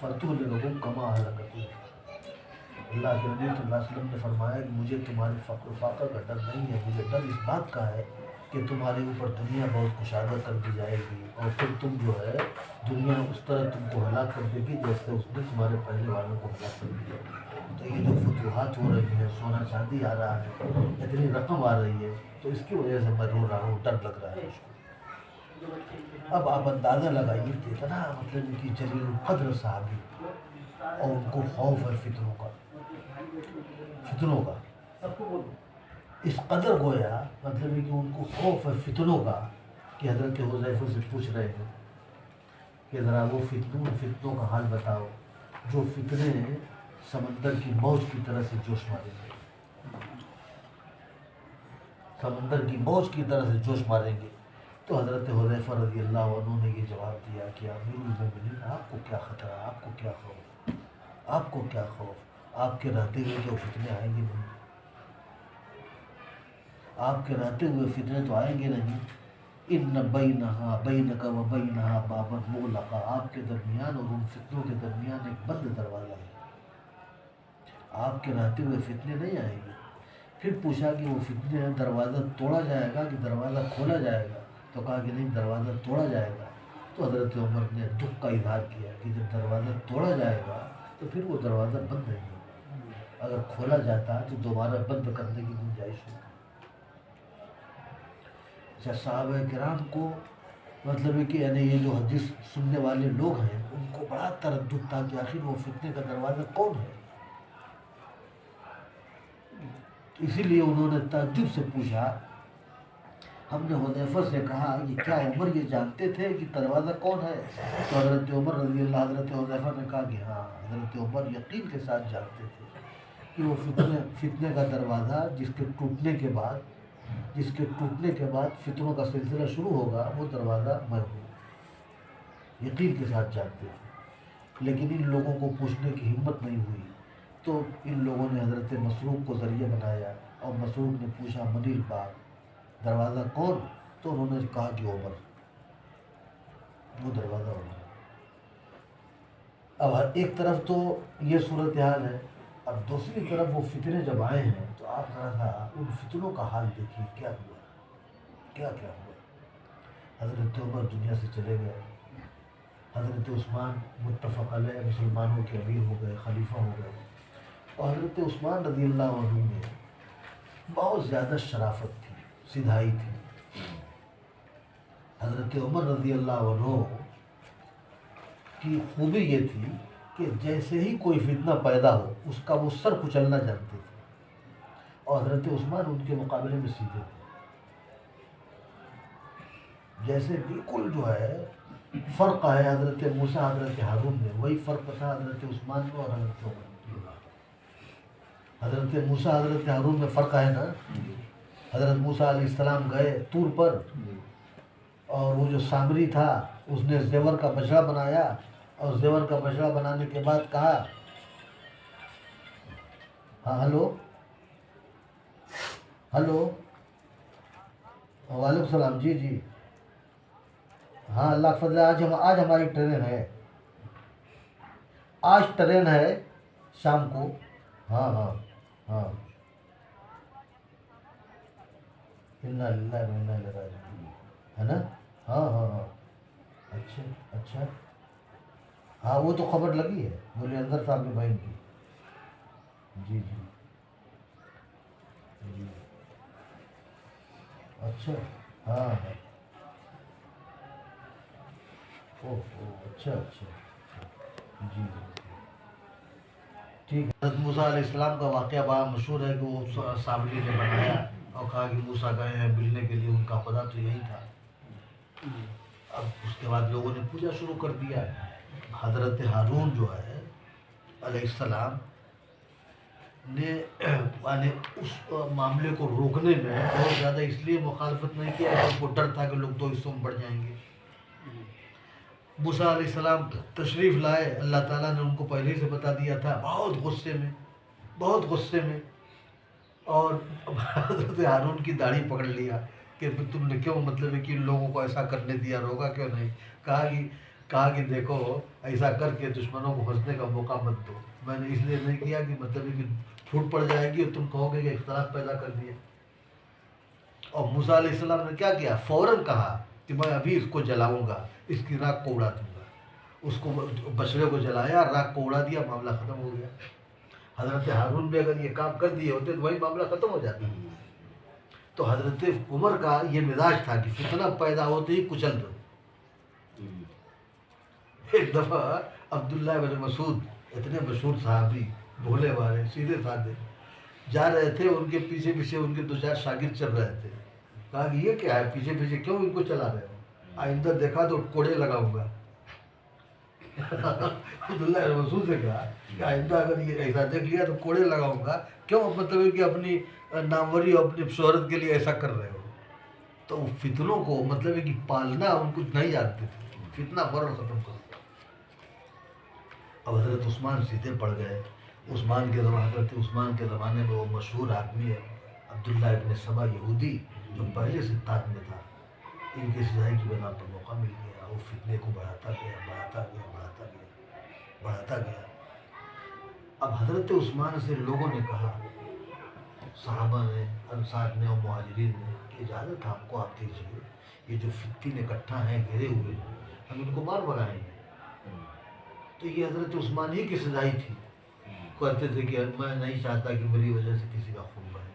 فتهلككم كما اهلكتكم۔ اللہ کے نبی صلی اللہ علیہ وسلم نے فرمایا کہ مجھے تمہارے فقر و فاقہ کا ڈر نہیں ہے، مجھے ڈر اس بات کا ہے کہ تمہارے اوپر دنیا بہت کشادہ کر دی جائے گی، اور پھر تم جو ہے دنیا اس طرح تم کو ہلاک کر دے گی جیسے اس نے تمہارے پہلے والوں کو ہلاک کر دیا۔ تو یہ جو فتوحات ہو رہی ہیں، سونا چاندی آ رہا ہے، اتنی رقم آ رہی ہے، تو اس کی وجہ سے میں رو رہا ہوں، ڈر لگ رہا ہے اس کو۔ اب آپ اندازہ لگائیے کہ اتنا مطلب کہ جلیل القدر صحابی، اور ان کو خوف ہے فتنوں کا، اس قدر گویا مطلب ہے کہ ان کو خوف ہے فتنوں کا کہ حضرت حذیفہ سے پوچھ رہے ہیں کہ ذرا وہ فتنوں کا حال بتاؤ جو فتنے سمندر کی موج کی طرح سے جوش ماریں گے، سمندر کی موج کی طرح سے جوش ماریں گے۔ تو حضرت حذیفہ رضی اللہ عنہ نے یہ جواب دیا کہ امیر المومنین، آپ کو کیا خطرہ، آپ کو کیا خوف، آپ کو کیا خوف، آپ کے رہتے ہوئے جو فتنے آئیں گے نہیں، آپ کے رہتے ہوئے فتنے تو آئیں گے نہیں۔ ان بینہا بینک و بینہا بابا مغلقا، آپ کے درمیان اور ان فتنوں کے درمیان ایک بند دروازہ ہے، آپ کے رہتے ہوئے فتنے نہیں آئیں گے۔ پھر پوچھا کہ وہ فتنے دروازہ توڑا جائے گا کہ دروازہ کھولا جائے گا؟ تو کہا کہ نہیں، دروازہ توڑا جائے گا۔ تو حضرت عمر نے دکھ کا اظہار کیا کہ جب دروازہ توڑا جائے گا تو پھر وہ دروازہ بند نہیں ہوگا، اگر کھولا جاتا تو دوبارہ بند کرنے کی گنجائش ہوگی۔ صحابہ کرام کو مطلب ہے کہ یعنی یہ جو حدیث سننے والے لوگ ہیں ان کو بڑا تردد تھا کہ آخر وہ فتنے کا دروازہ کون ہے۔ اسی لیے انہوں نے تعجب سے پوچھا، ہم نے حذیفہ سے کہا کہ کیا عمر یہ جانتے تھے کہ دروازہ کون ہے؟ تو حضرت عمر رضی اللہ، حضرت حذیفہ نے کہا کہ ہاں، حضرت عمر یقین کے ساتھ جانتے تھے کہ وہ فتنے کا دروازہ جس کے ٹوٹنے کے بعد فتنوں کا سلسلہ شروع ہوگا، وہ دروازہ میں ہوں، یقین کے ساتھ جانتے تھے۔ لیکن ان لوگوں کو پوچھنے کی ہمت نہیں ہوئی، تو ان لوگوں نے حضرت مسروق کو ذریعہ بنایا، اور مسروق نے پوچھا منی الباب، دروازہ کون؟ تو انہوں نے کہا کہ عمر، وہ دروازہ عمر۔ اب ایک طرف تو یہ صورتحال ہے، اب دوسری طرف وہ فتنے جب آئے ہیں تو آپ ذرا ان فتنوں کا حال دیکھیے کیا ہوا، کیا کیا ہوا۔ حضرت عمر دنیا سے چلے گئے، حضرت عثمان متفق علیہ مسلمانوں کے امیر ہو گئے، خلیفہ ہو گئے، اور حضرت عثمان رضی اللہ عنہ میں بہت زیادہ شرافت تھی، سدھائی تھی۔ حضرت عمر رضی اللہ عنہ کی خوبی یہ تھی کہ جیسے ہی کوئی فتنہ پیدا ہو اس کا وہ سر کچلنا جانتے تھے، اور حضرت عثمان ان کے مقابلے میں سیدھے تھے. جیسے بالکل جو ہے فرق ہے حضرت موسیٰ حضرت ہارون میں، وہی فرق تھا حضرت عثمان میں اور حضرت عمر میں. حضرت موسیٰ حضرت ہارون میں فرق ہے نا. حضرت موسیٰ علیہ السلام گئے طور پر، اور وہ جو سامری تھا اس نے زیور کا بچڑا بنایا، اور زیور کا بچڑا بنانے کے بعد کہا، ہاں ہلو ہلو، وعلیکم السلام، جی جی، ہاں اللہ کا فضل ہے، آج ہماری ٹرین ہے، آج ٹرین ہے شام کو. ہاں ہاں ہاں، انا للہ و انا الیہ راجعون، ہے نا. ہاں ہاں ہاں، اچھا اچھا، ہاں وہ تو خبر لگی ہے، بولے اندر صاحب کے بہن کی. جی جی جی، اچھا، ہاں ہاں، اوہ اوہ، اچھا اچھا، جی جی ٹھیک ہے. حضرت موسیٰ علیہ السلام کا واقعہ بڑا مشہور ہے کہ وہ سامری نے بنایا اور کہا کہ موسیٰ گئے ہیں ملنے کے لیے، ان کا خدا تو یہی تھا. اب اس کے بعد لوگوں نے پوجا شروع کر دیا. حضرت ہارون جو ہے علیہ السلام نے یعنی اس معاملے کو روکنے میں بہت زیادہ اس لیے مخالفت نہیں کیا کہ ان کو ڈر تھا کہ لوگ دو حصوں میں بڑھ جائیں گے. موسیٰ علیہ السلام تشریف لائے، اللہ تعالیٰ نے ان کو پہلے سے بتا دیا تھا، بہت غصے میں، بہت غصے میں. اور حضرت ہارون کی داڑھی پکڑ لیا کہ تم نے کیوں، مطلب ہے کہ ان لوگوں کو ایسا کرنے دیا، روکا کیوں نہیں. کہا کہ دیکھو ایسا کر کے دشمنوں کو ہنسنے کا موقع مت دو. میں نے اس لیے نہیں کیا کہ مطلب ہے کہ پھوٹ پڑ جائے گی اور تم کہو گے کہ اختلاف پیدا کر دیا. اور موسیٰ علیہ السلام نے کیا کیا، فوراً کہا کہ میں ابھی اس کو جلاؤں گا، اس کی راکھ کو اڑا دوں گا. اس کو بچڑے کو جلایا، راکھ کو اڑا دیا، معاملہ ختم ہو گیا. حضرت ہارون بھی اگر یہ کام کر دیے ہوتے تو وہی معاملہ ختم ہو جاتا. تو حضرت عمر کا یہ مزاج تھا کہ فتنہ پیدا ہوتے ہی کچل دو. ایک دفعہ عبداللہ بن مسعود، اتنے مشہور صحابی، بھولے والے، سیدھے سادھے، جا رہے تھے، ان کے پیچھے پیچھے ان کے دو چار شاگرد چل رہے تھے. کہا کہ یہ کیا ہے، پیچھے پیچھے کیوں ان کو چلا رہے ہو، آئندہ دیکھا تو کوڑے لگاؤں گا. عبداللہ بن مسعود سے کہا کہ آئندہ اگر یہ ایسا دیکھ لیا تو کوڑے لگاؤں گا. کیوں، مطلب ہے کہ اپنی ناموری اور اپنی شہرت کے لیے ایسا کر رہے ہو. تو فتنوں کو مطلب ہے کہ پالنا ان کو نہیں جانتے تھے، فتنہ فوراً ختم کرو. اب حضرت عثمان سیدھے پڑ گئے. عثمان کے زمانے، حضرت عثمان کے زمانے میں وہ مشہور آدمی ہے عبداللہ ابن سبا یہودی، جو پہلے سے تاج میں تھا. ان کی سزائی کی بنا پر موقع مل گیا، وہ فتنے کو بڑھاتا گیا، بڑھاتا گیا، بڑھاتا گیا، بڑھاتا گیا. اب حضرت عثمان سے لوگوں نے کہا، صحابہ نے، انصار نے اور مہاجرین نے، کہ اجازت ہم کو آپ دیجیے، یہ جو فتین اکٹھا ہیں، گھرے ہوئے ہیں، ہم ان کو مار بھگائیں گے. تو یہ حضرت عثمان ہی کی سزائی تھی. کہتے تھے کہ میں نہیں چاہتا کہ میری وجہ سے کسی کا خون بہے،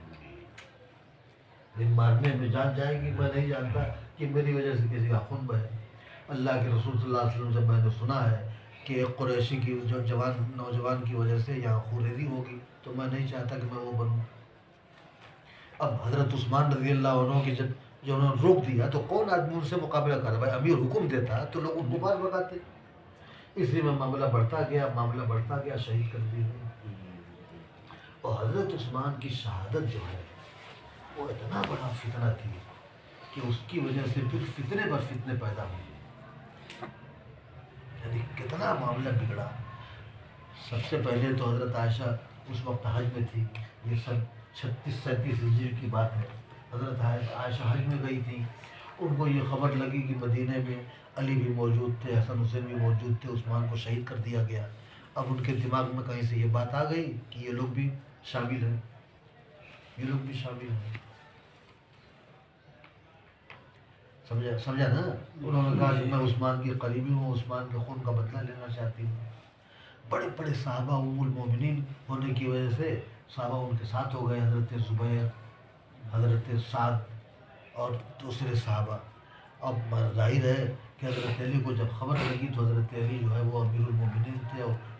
لیکن مارنے میں جان جائے گی، میں نہیں جانتا کہ میری وجہ سے کسی کا خون بہے. اللہ کے رسول صلی اللہ علیہ وسلم سے میں نے سنا ہے کہ ایک قریشی کی جو نوجوان کی وجہ سے یہاں خونریزی ہوگی، تو میں نہیں چاہتا کہ میں وہ بنوں. اب حضرت عثمان رضی اللہ عنہ کی جو انہوں نے روک دیا تو کون آدمی ان سے مقابلہ کر رہا. بھائی امیر حکم دیتا تو لوگ ان کو مار بھگاتے. اسی میں معاملہ بڑھتا گیا، معاملہ بڑھتا گیا، شہید کر دی گئی. اور حضرت عثمان کی شہادت جو ہے وہ اتنا بڑا فتنہ تھی کہ اس کی وجہ سے پھر فتنے پر فتنے پیدا ہوئے. یعنی کتنا معاملہ بگڑا. سب سے پہلے تو حضرت عائشہ اس وقت حج میں تھی، یہ سب 36-37 ہجری کی بات ہے. حضرت عائشہ حج میں گئی تھی. ان کو یہ خبر لگی کہ مدینہ میں علی بھی موجود تھے، حسن حسین بھی موجود تھے، عثمان کو شہید کر دیا گیا. اب ان کے دماغ میں کہیں سے یہ بات آ گئی کہ یہ لوگ بھی شامل ہیں، یہ لوگ بھی شامل ہیں. سمجھا نا. انہوں نے کہا کہ میں عثمان کی قریبی ہوں، عثمان کے خون کا بدلہ لینا چاہتی ہوں. بڑے بڑے صحابہ ام المومنین ہونے کی وجہ سے صحابہ ان کے ساتھ ہو گئے، حضرت زبیر، حضرت سعد اور دوسرے صحابہ. اب ظاہر ہے کہ حضرت علی کو جب خبر لگی تو حضرت علی جو ہے وہ امیر المومنین تھے اور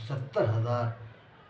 70,000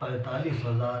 45,000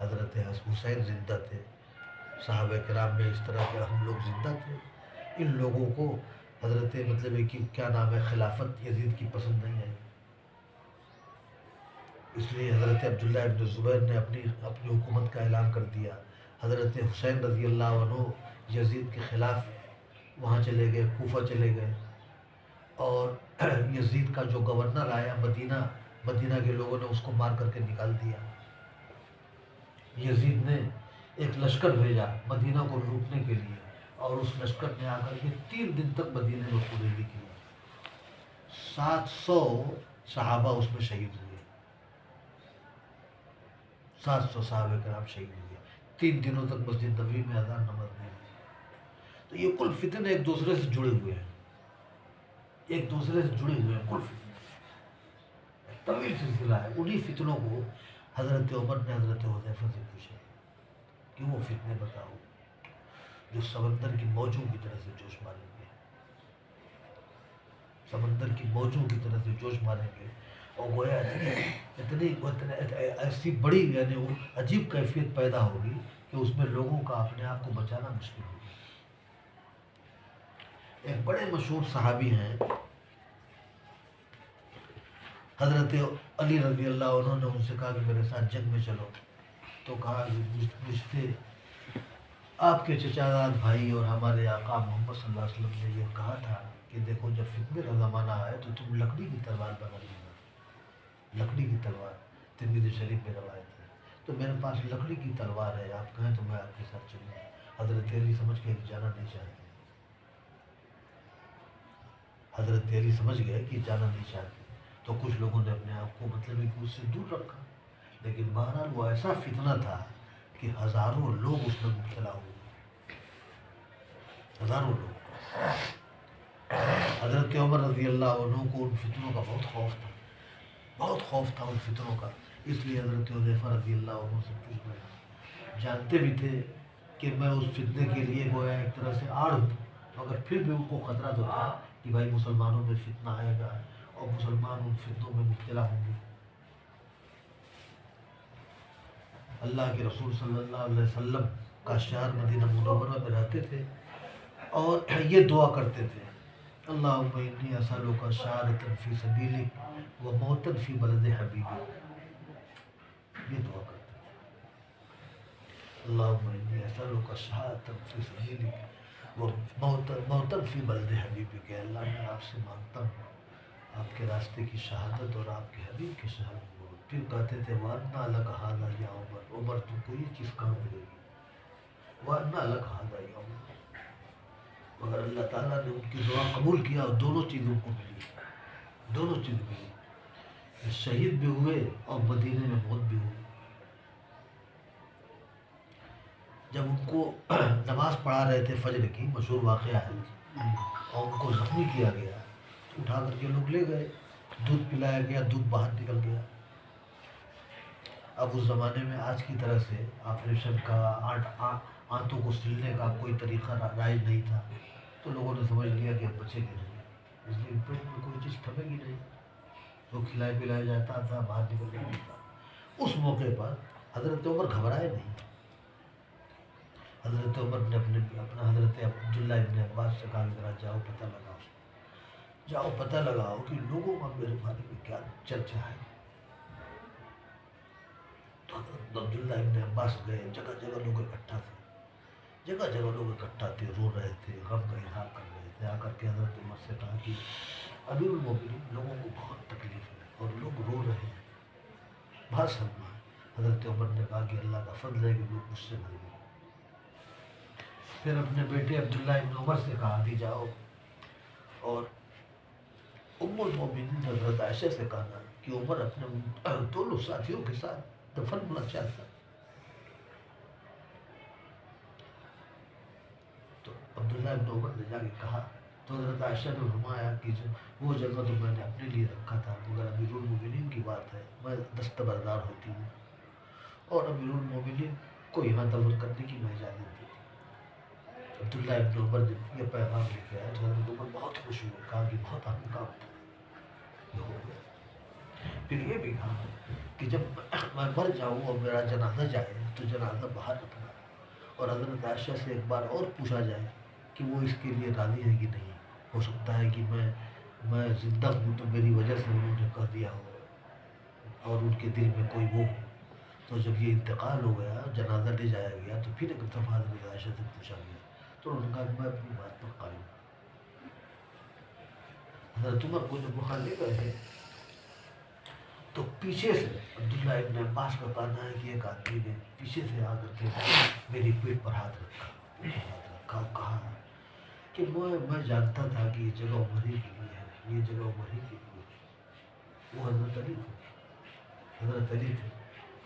حضرت حسین زندہ تھے، صحابہ کرام میں اس طرح کے ہم لوگ زندہ تھے، ان لوگوں کو حضرت مطلب ہے کہ کیا نام ہے خلافت یزید کی پسند نہیں آئی، اس لیے حضرت عبداللہ ابن زبیر نے اپنی حکومت کا اعلان کر دیا۔ حضرت حسین رضی اللہ عنہ یزید کے خلاف وہاں چلے گئے، کوفہ چلے گئے، اور یزید کا جو گورنر آیا مدینہ کے لوگوں نے اس کو مار کر کے نکال دیا۔ یزید نے ایک لشکر بھیجا مدینہ کو لوٹنے کے لیے، اور اس لشکر نے آ کر کے 3 دن تک مدینہ میں خروجی کیا۔ 700 صحابہ اس میں شہید ہوئے، 700 صحابہ کرام شہید ہوئے، 3 دنوں تک مسجد نبوی میں اذان نماز نہیں ہوئی۔ تو یہ کل فتنے ایک دوسرے سے جڑے ہوئے ہیں، ایک دوسرے سے جڑے ہوئے ہیں، کل فتنے طویل سلسلہ ہے۔ انہی فتنوں کو حضرت عمر نے حضرت حذیفہ سے پوچھا کہ وہ فتنے بتاؤ جو سمندر کی موجوں کی طرح سے جوش ماریں گے، سمندر کی موجوں کی طرح سے جوش ماریں گے، اور گویا اتنی ایسی بڑی یعنی وہ عجیب کیفیت پیدا ہوگی کہ اس میں لوگوں کا اپنے آپ کو بچانا مشکل ہوگا۔ ایک بڑے مشہور صحابی ہیں حضرت علی رضی اللہ عنہ نے ان سے کہا کہ میرے ساتھ جنگ میں چلو، تو کہا کہ مجھ سے آپ کے چچا داد بھائی اور ہمارے آقا محمد صلی اللہ علیہ وسلم نے یہ کہا تھا کہ دیکھو جب فتنے کا زمانہ آئے تو تم لکڑی کی تلوار بنا لینا، لکڑی کی تلوار، ترمذی شریف میں روایت ہے۔ تو میرے پاس لکڑی کی تلوار ہے، آپ کہیں تو میں آپ کے ساتھ چلوں۔ حضرت علی سمجھ کے جانا نہیں چاہتے، حضرت علی سمجھ گئے کہ جانا نہیں چاہتے، تو کچھ لوگوں نے اپنے آپ کو مطلب کہ اس سے دور رکھا، لیکن بہرحال وہ ایسا فتنہ تھا کہ ہزاروں لوگ اس میں مبتلا ہوئے، ہزاروں لوگ۔ حضرت عمر رضی اللہ عنہ کو ان فتنوں کا بہت خوف تھا، بہت خوف تھا ان فتنوں کا، اس لیے حضرت حذیفہ رضی اللہ عنہ سے پوچھ رہے، جانتے بھی تھے کہ میں اس فتنے کے لیے گویا ایک طرح سے آڑ ہوں، مگر پھر بھی ان کو خطرہ تو تھا کہ بھائی مسلمانوں میں فتنہ آئے گا اور مسلمان ان فتنوں میں مبتلا ہوں گے۔ اللہ کے رسول صلی اللہ علیہ وسلم کا شہر مدینہ منورہ میں رہتے تھے، اور یہ دعا کرتے تھے، اللہم انی اسألک شہادۃ فی سبیلک و موتا فی بلد حبیبک، یہ دعا کرتے تھے، اللہم انی اسألک شہادۃ فی سبیلک و موتا فی بلد حبیبک، کہ اللہ میں آپ سے مانگتا ہوں آپ کے راستے کی شہادت اور آپ کے حبیب کے شہر میں۔ پھر کہتے تھے وَأَنَّا لَكَ هَذَا يَا عمر، عمر تم کو یہ چیز کہاں ملے گی، وَأَنَّا لَكَ هَذَا يَا عمر، مگر اللہ تعالیٰ نے ان کی دعا قبول کیا اور دونوں چیزوں کو ملی، دونوں چیز ملی، شہید بھی ہوئے اور مدینے میں موت بھی ہوئی۔ جب ان کو نماز پڑھا رہے تھے فجر کی، مشہور واقعہ ہے، اور ان کو زخمی کیا گیا، اٹھا کر کے لوگ لے گئے، دودھ پلایا گیا، دودھ باہر نکل گیا۔ اب اس زمانے میں آج کی طرح سے آپریشن کا، آنتوں کو سلنے کا کوئی طریقہ رائج نہیں تھا، تو لوگوں نے سمجھ لیا کہ اب بچے گے نہیں، اس لیے پیٹ میں کوئی چیز تھمے گی نہیں، تو کھلائے پلایا جاتا تھا، باہر نکل جاتا تھا۔ اس موقع پر حضرت عمر گھبرائے نہیں، حضرت عمر نے اپنا حضرت عبداللہ ابن عباس سے کہا کہ ذرا جاؤ پتہ لگاؤ، جاؤ پتہ لگاؤ کہ لوگوں کا میرے بارے میں کیا چرچا ہے۔ تو حضرت عبداللہ ابن عباس گئے، جگہ جگہ لوگ اکٹھا تھے، جگہ جگہ لوگ اکٹھا تھے، رو رہے تھے، غم کا اظہار کر رہے تھے۔ آ کر کے حضرت عمر سے کہا کہ امیر المومنین، لوگوں کو بہت تکلیف ہے اور لوگ رو رہے ہیں، بہت صدمہ ہے۔ حضرت عمر نے کہا کہ اللہ کا فضل ہے کہ لوگ مجھ سے بھر گئے۔ پھر اپنے بیٹے عبداللہ ابن عمر سے کہا کہ جاؤ اور ام المومنین حضرت عائشہ سے کہنا کہ عمر اپنے دونوں ساتھیوں کے ساتھ دفن ہونا چاہتا۔ تو عبداللہ ابن عمر نے جا کے کہا، تو حضرت عائشہ نے فرمایا کہ وہ جگہ تو میں نے اپنے لیے رکھا تھا، مگر امیر المومنین کی بات ہے، میں دستبردار ہوتی ہوں، اور امیر المومنین کو یہاں دفن کرنے کی میں اجازت دی۔ عبداللہ ابن عمر نے یہ پیغام لے کے آیا، تو حضرت عمر بہت خوش ہوئے، کہا کہ بہت اہم کام تھا، یہ ہو گیا۔ پھر یہ بھی کہا کہ جب میں مر جاؤں اور میرا جنازہ جائے تو جنازہ باہر رکھنا، اور حضرت عائشہ سے ایک بار اور پوچھا جائے کہ وہ اس کے لیے راضی ہے کہ نہیں، ہو سکتا ہے کہ میں زندہ ہوں تو میری وجہ سے انہوں نے کہہ دیا ہو اور ان کے دل میں کوئی وہ ہو۔ تو جب یہ انتقال ہو گیا، جنازہ لے جایا گیا، تو پھر ایک دفعہ حضرت عائشہ سے پوچھا گیا تو انہوں نے کہا کہ میں اپنی بات پر قائم ہوں۔ حضرت عمر کو جب مخالف گئے تھے تو پیچھے سے عبداللہ ابن عباس کا کہنا ہے کہ ایک آدمی نے پیچھے سے آ کر کے میری پیٹھ پر ہاتھ رکھا اور کہا کہ میں جانتا تھا کہ یہ جگہ عمر ہی کے لیے ہے، یہ جگہ عمر ہی کے لیے ہے۔ وہ حضرت علی تھے، حضرت علی تھے۔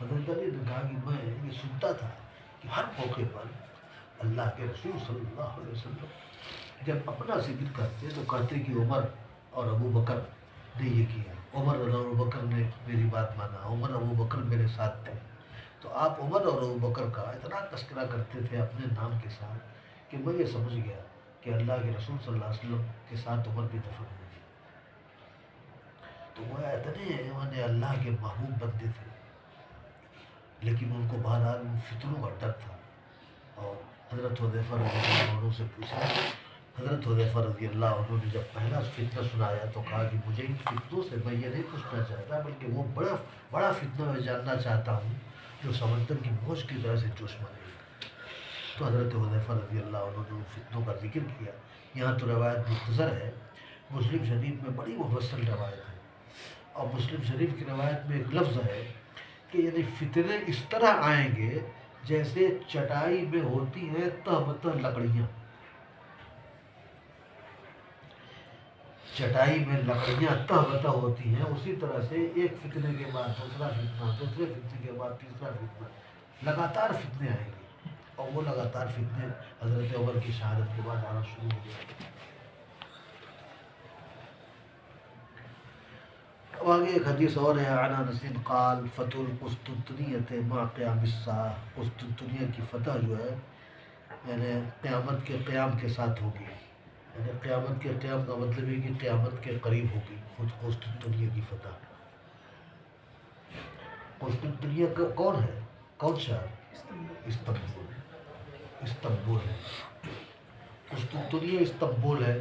حضرت علی نے کہا کہ میں یہ سنتا تھا کہ ہر موقع پر اللہ کے رسول صلی اللہ علیہ وسلم جب اپنا ذکر کرتے تو کہتے کہ عمر اور ابو بکر نے یہ کیا، عمر اور ابو بکر نے میری بات مانا، عمر اور ابو بکر میرے ساتھ تھے۔ تو آپ عمر اور ابو بکر کا اتنا تذکرہ کرتے تھے اپنے نام کے ساتھ کہ میں یہ سمجھ گیا کہ اللہ کے رسول صلی اللہ علیہ وسلم کے ساتھ عمر بھی دفن ہو گئے۔ تو وہ اتنے اللہ کے محبوب بندے تھے، لیکن ان کو بہرحال ان فتنوں کا ڈر تھا۔ اور حضرت حذیفہ رضی اللہ عنہ سے پوچھا، حضرت حذیفہ رضی اللہ عنہ نے جب پہلا فتنہ سنایا تو کہا کہ مجھے ان فتنوں سے میں یہ نہیں پوچھنا چاہتا، بلکہ وہ بڑا فتنہ میں جاننا چاہتا ہوں جو سمندر کی موج کی طرح سے جوش مارے۔ تو حضرت حذیفہ رضی اللہ عنہ نے ان فتنوں کا ذکر کیا۔ یہاں تو روایت مختصر ہے، مسلم شریف میں بڑی مفصل روایت ہے، اور مسلم شریف کی روایت میں ایک لفظ ہے کہ یعنی فتنے اس طرح آئیں گے جیسے چٹائی میں ہوتی ہیں تہ بتہ لکڑیاں، چٹائی میں لکڑیاں تہ بتہ ہوتی ہیں، اسی طرح سے ایک فتنے کے بعد دوسرا فتنہ، دوسرے فتنے کے بعد تیسرا فتنہ، لگاتار فتنے آئیں گے، اور وہ لگاتار فتنے حضرت عمر کی شہادت کے بعد آنا شروع ہو گئے۔ اب آگے ایک حدیث اور ہے، عن انس قال فتح القسطنطنیہ مع قیام الساعہ، قسطنطنیہ کی فتح جو ہے یعنی قیامت کے قیام کے ساتھ ہوگی، یعنی قیامت کے قیام کا مطلب ہے کہ قیامت کے قریب ہوگی خود قسطنطنیہ کی فتح۔ قسطنطنیہ کون ہے، کون شہر؟ استنبول، استنبول ہے۔ قسطنطنیہ استنبول ہے،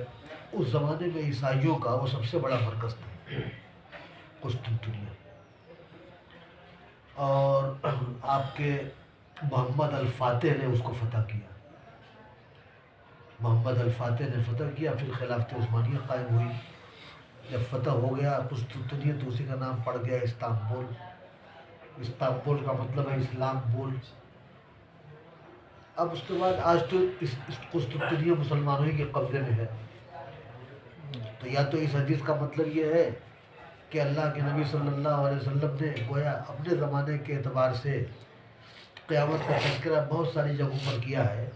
اس زمانے میں عیسائیوں کا وہ سب سے بڑا مرکز تھا قسطنطنیہ۔ اور آپ کے محمد الفاتح نے اس کو فتح کیا، محمد الفاتح نے فتح کیا، پھر خلافت عثمانیہ قائم ہوئی۔ جب فتح ہو گیا قسطنطنیہ تو اسی کا نام پڑ گیا استنبول۔ استنبول کا مطلب ہے اسلام بول۔ اب اس کے بعد آج تو اس قسطنطنیہ مسلمانوں ہی کے قبضے میں ہے۔ تو یا تو اس حدیث کا مطلب یہ ہے کہ اللہ کے نبی صلی اللہ علیہ وسلم نے گویا اپنے زمانے کے اعتبار سے قیامت کا تذکرہ بہت ساری جگہوں پر کیا ہے،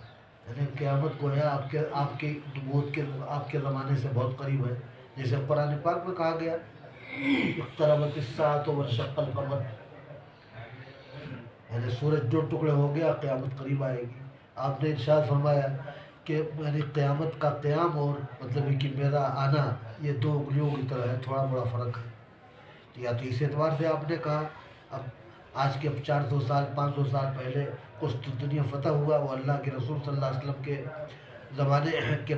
یعنی قیامت گویا آپ کی نبوت کے آپ کے زمانے سے بہت قریب ہے، جیسے قرآن پاک میں کہا گیا اقتربت الساعۃ وانشق القمر، یعنی سورج دو ٹکڑے ہو گیا، قیامت قریب آئے گی۔ آپ نے ارشاد فرمایا کہ یعنی قیامت کا قیام اور مطلب ہے کہ میرا آنا یہ دو انگلیوں کی طرح ہے، تھوڑا بڑا فرق ہے۔ یا تو اس اعتبار سے آپ نے کہا اب آج کے 400 سال 500 سال پہلے قسطنطنیہ فتح ہوا، وہ اللہ کے رسول صلی اللہ علیہ وسلم کے زمانے کے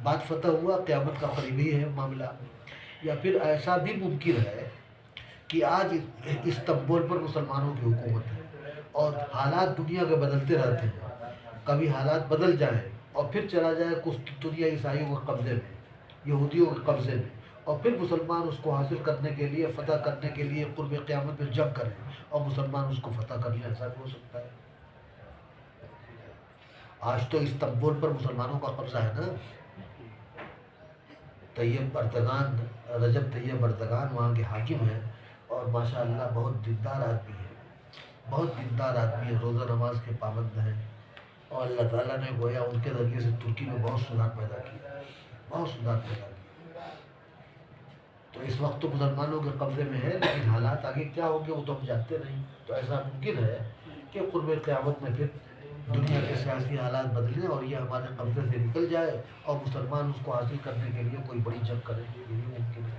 بعد فتح ہوا، قیامت کا قریبی ہے معاملہ۔ یا پھر ایسا بھی ممکن ہے کہ آج استنبول پر مسلمانوں کی حکومت ہے اور حالات دنیا کے بدلتے رہتے ہیں، کبھی حالات بدل جائیں اور پھر چلا جائے قسطنطنیہ عیسائیوں کے قبضے میں، یہودیوں کے قبضے میں، اور پھر مسلمان اس کو حاصل کرنے کے لیے فتح کرنے کے لیے قرب قیامت میں جنگ کریں اور مسلمان اس کو فتح کر لیں، ایسا بھی ہو سکتا ہے۔ آج تو استنبول پر مسلمانوں کا قبضہ ہے نا، طیب اردگان، رجب طیب اردگان وہاں کے حاکم ہیں، اور ماشاء اللہ بہت دیندار آدمی ہے، بہت دیندار آدمی ہے، روزہ نماز کے پابند ہیں، اور اللہ تعالیٰ نے گویا ان کے ذریعے سے ترکی میں بہت سدھار پیدا کیا، بہت سدھار پیدا کیا۔ تو اس وقت تو مسلمانوں کے قبضے میں ہے، لیکن حالات آگے کیا ہوں گے وہ تو ہم جانتے نہیں۔ تو ایسا ممکن ہے کہ قرب قیامت میں پھر دنیا کے سیاسی حالات بدلیں اور یہ ہمارے قبضے سے نکل جائے اور مسلمان اس کو حاصل کرنے کے لیے کوئی بڑی جنگ کریں، یہ بھی ممکن ہے۔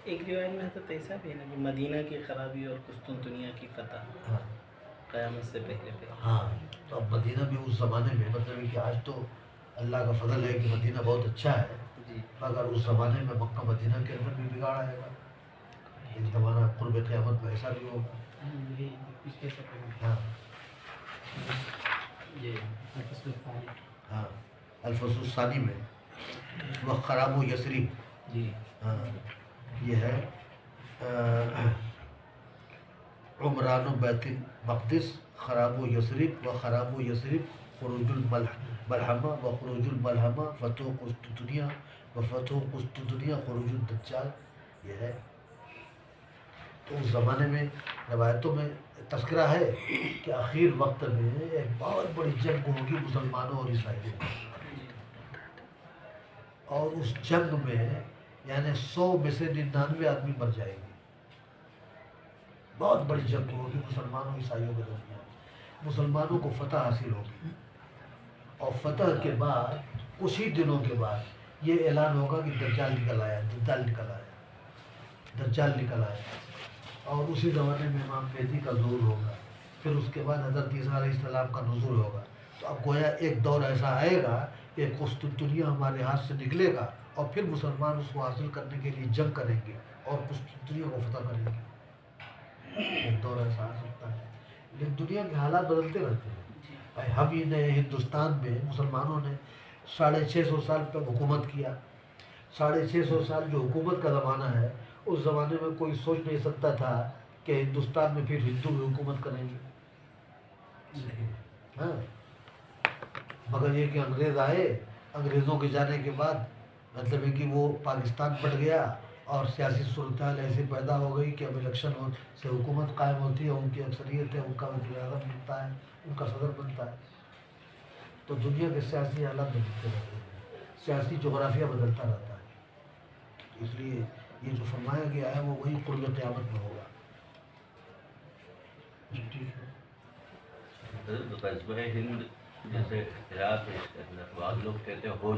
ایک روایت میں حضرت ایسا بھی ہے نا کہ مدینہ کی خرابی اور قسطنطنیہ کی فتح ہاں قیامت سے پہلے ہاں، تو اب مدینہ بھی اس زمانے میں مطلب ہے کہ آج تو اللہ کا فضل ہے کہ مدینہ بہت اچھا ہے، جی مگر اس زمانے میں مکہ مدینہ کے اندر بھی بگاڑ آئے گا، ایک زمانہ قرب قیامت میں ایسا بھی ہوگا۔ یہی پچھلے سفر میں ہاں یہ فصل الثانی ہاں، الفصل الثانی میں وہ خراب و یثرب، جی ہاں یہ ہے عمران و بیت المقدس، خراب و یثرب و خراب و یثرب، خروج الملحمہ و خروج الملحمہ، فتح قسطنطنیہ و فتح قسطنطنیہ، خروج الدجال، یہ ہے۔ تو اس زمانے میں روایتوں میں تذکرہ ہے کہ آخر وقت میں ایک بہت بڑی جنگ ہوگی مسلمانوں اور عیسائیوں کی، اور اس جنگ میں یعنی 100 میں سے 99 آدمی مر جائے گی، بہت بڑی جنگ ہوگی مسلمانوں اور عیسائیوں کے درمیان، مسلمانوں کو فتح حاصل ہوگی، اور فتح کے بعد کچھ ہی دنوں کے بعد یہ اعلان ہوگا کہ دجال نکل آیا، دجال نکل آیا، دجال نکل آیا، اور اسی زمانے میں امام مہدی کا ظہور ہوگا، پھر اس کے بعد حضرت عیسیٰ علیہ السلام کا نزول ہوگا۔ تو اب گویا ایک دور ایسا آئے گا کہ قسطنطنیہ ہمارے ہاتھ سے نکلے گا، اور پھر مسلمان اس کو حاصل کرنے کے لیے جنگ کریں گے اور قسطنطنیہ کو فتح کریں گے، ایک دور ایسا آ سکتا ہے، لیکن دنیا کے حالات بدلتے رہتے ہیں۔ بھائی ہم ہی نے ہندوستان میں مسلمانوں نے 650 سال تک حکومت کیا، 650 سال جو حکومت کا زمانہ ہے، اس زمانے میں کوئی سوچ نہیں سکتا تھا کہ ہندوستان میں پھر ہندو بھی حکومت کریں گے، ہاں، مگر یہ کہ انگریز آئے، انگریزوں کے جانے کے بعد مطلب ہے کہ وہ پاکستان بٹ گیا، اور سیاسی صورتحال ایسی پیدا ہو گئی کہ اب الیکشن سے حکومت قائم ہوتی ہے، ان کی اکثریت ہے، ان کا وزیر اعظم بنتا ہے، ان کا صدر بنتا ہے، تو دنیا کے سیاسی حالات بدلتے رہتے ہیں، سیاسی جغرافیہ بدلتا رہتا ہے، اس لیے یہ جو فرمایا گیا ہے وہ وہی قرب قیامت میں ہوگا۔ ٹھیک ہے، غزوہ ہند جیسے عراق ہے، اس کے اندر بعض لوگ کہتے ہیں ہو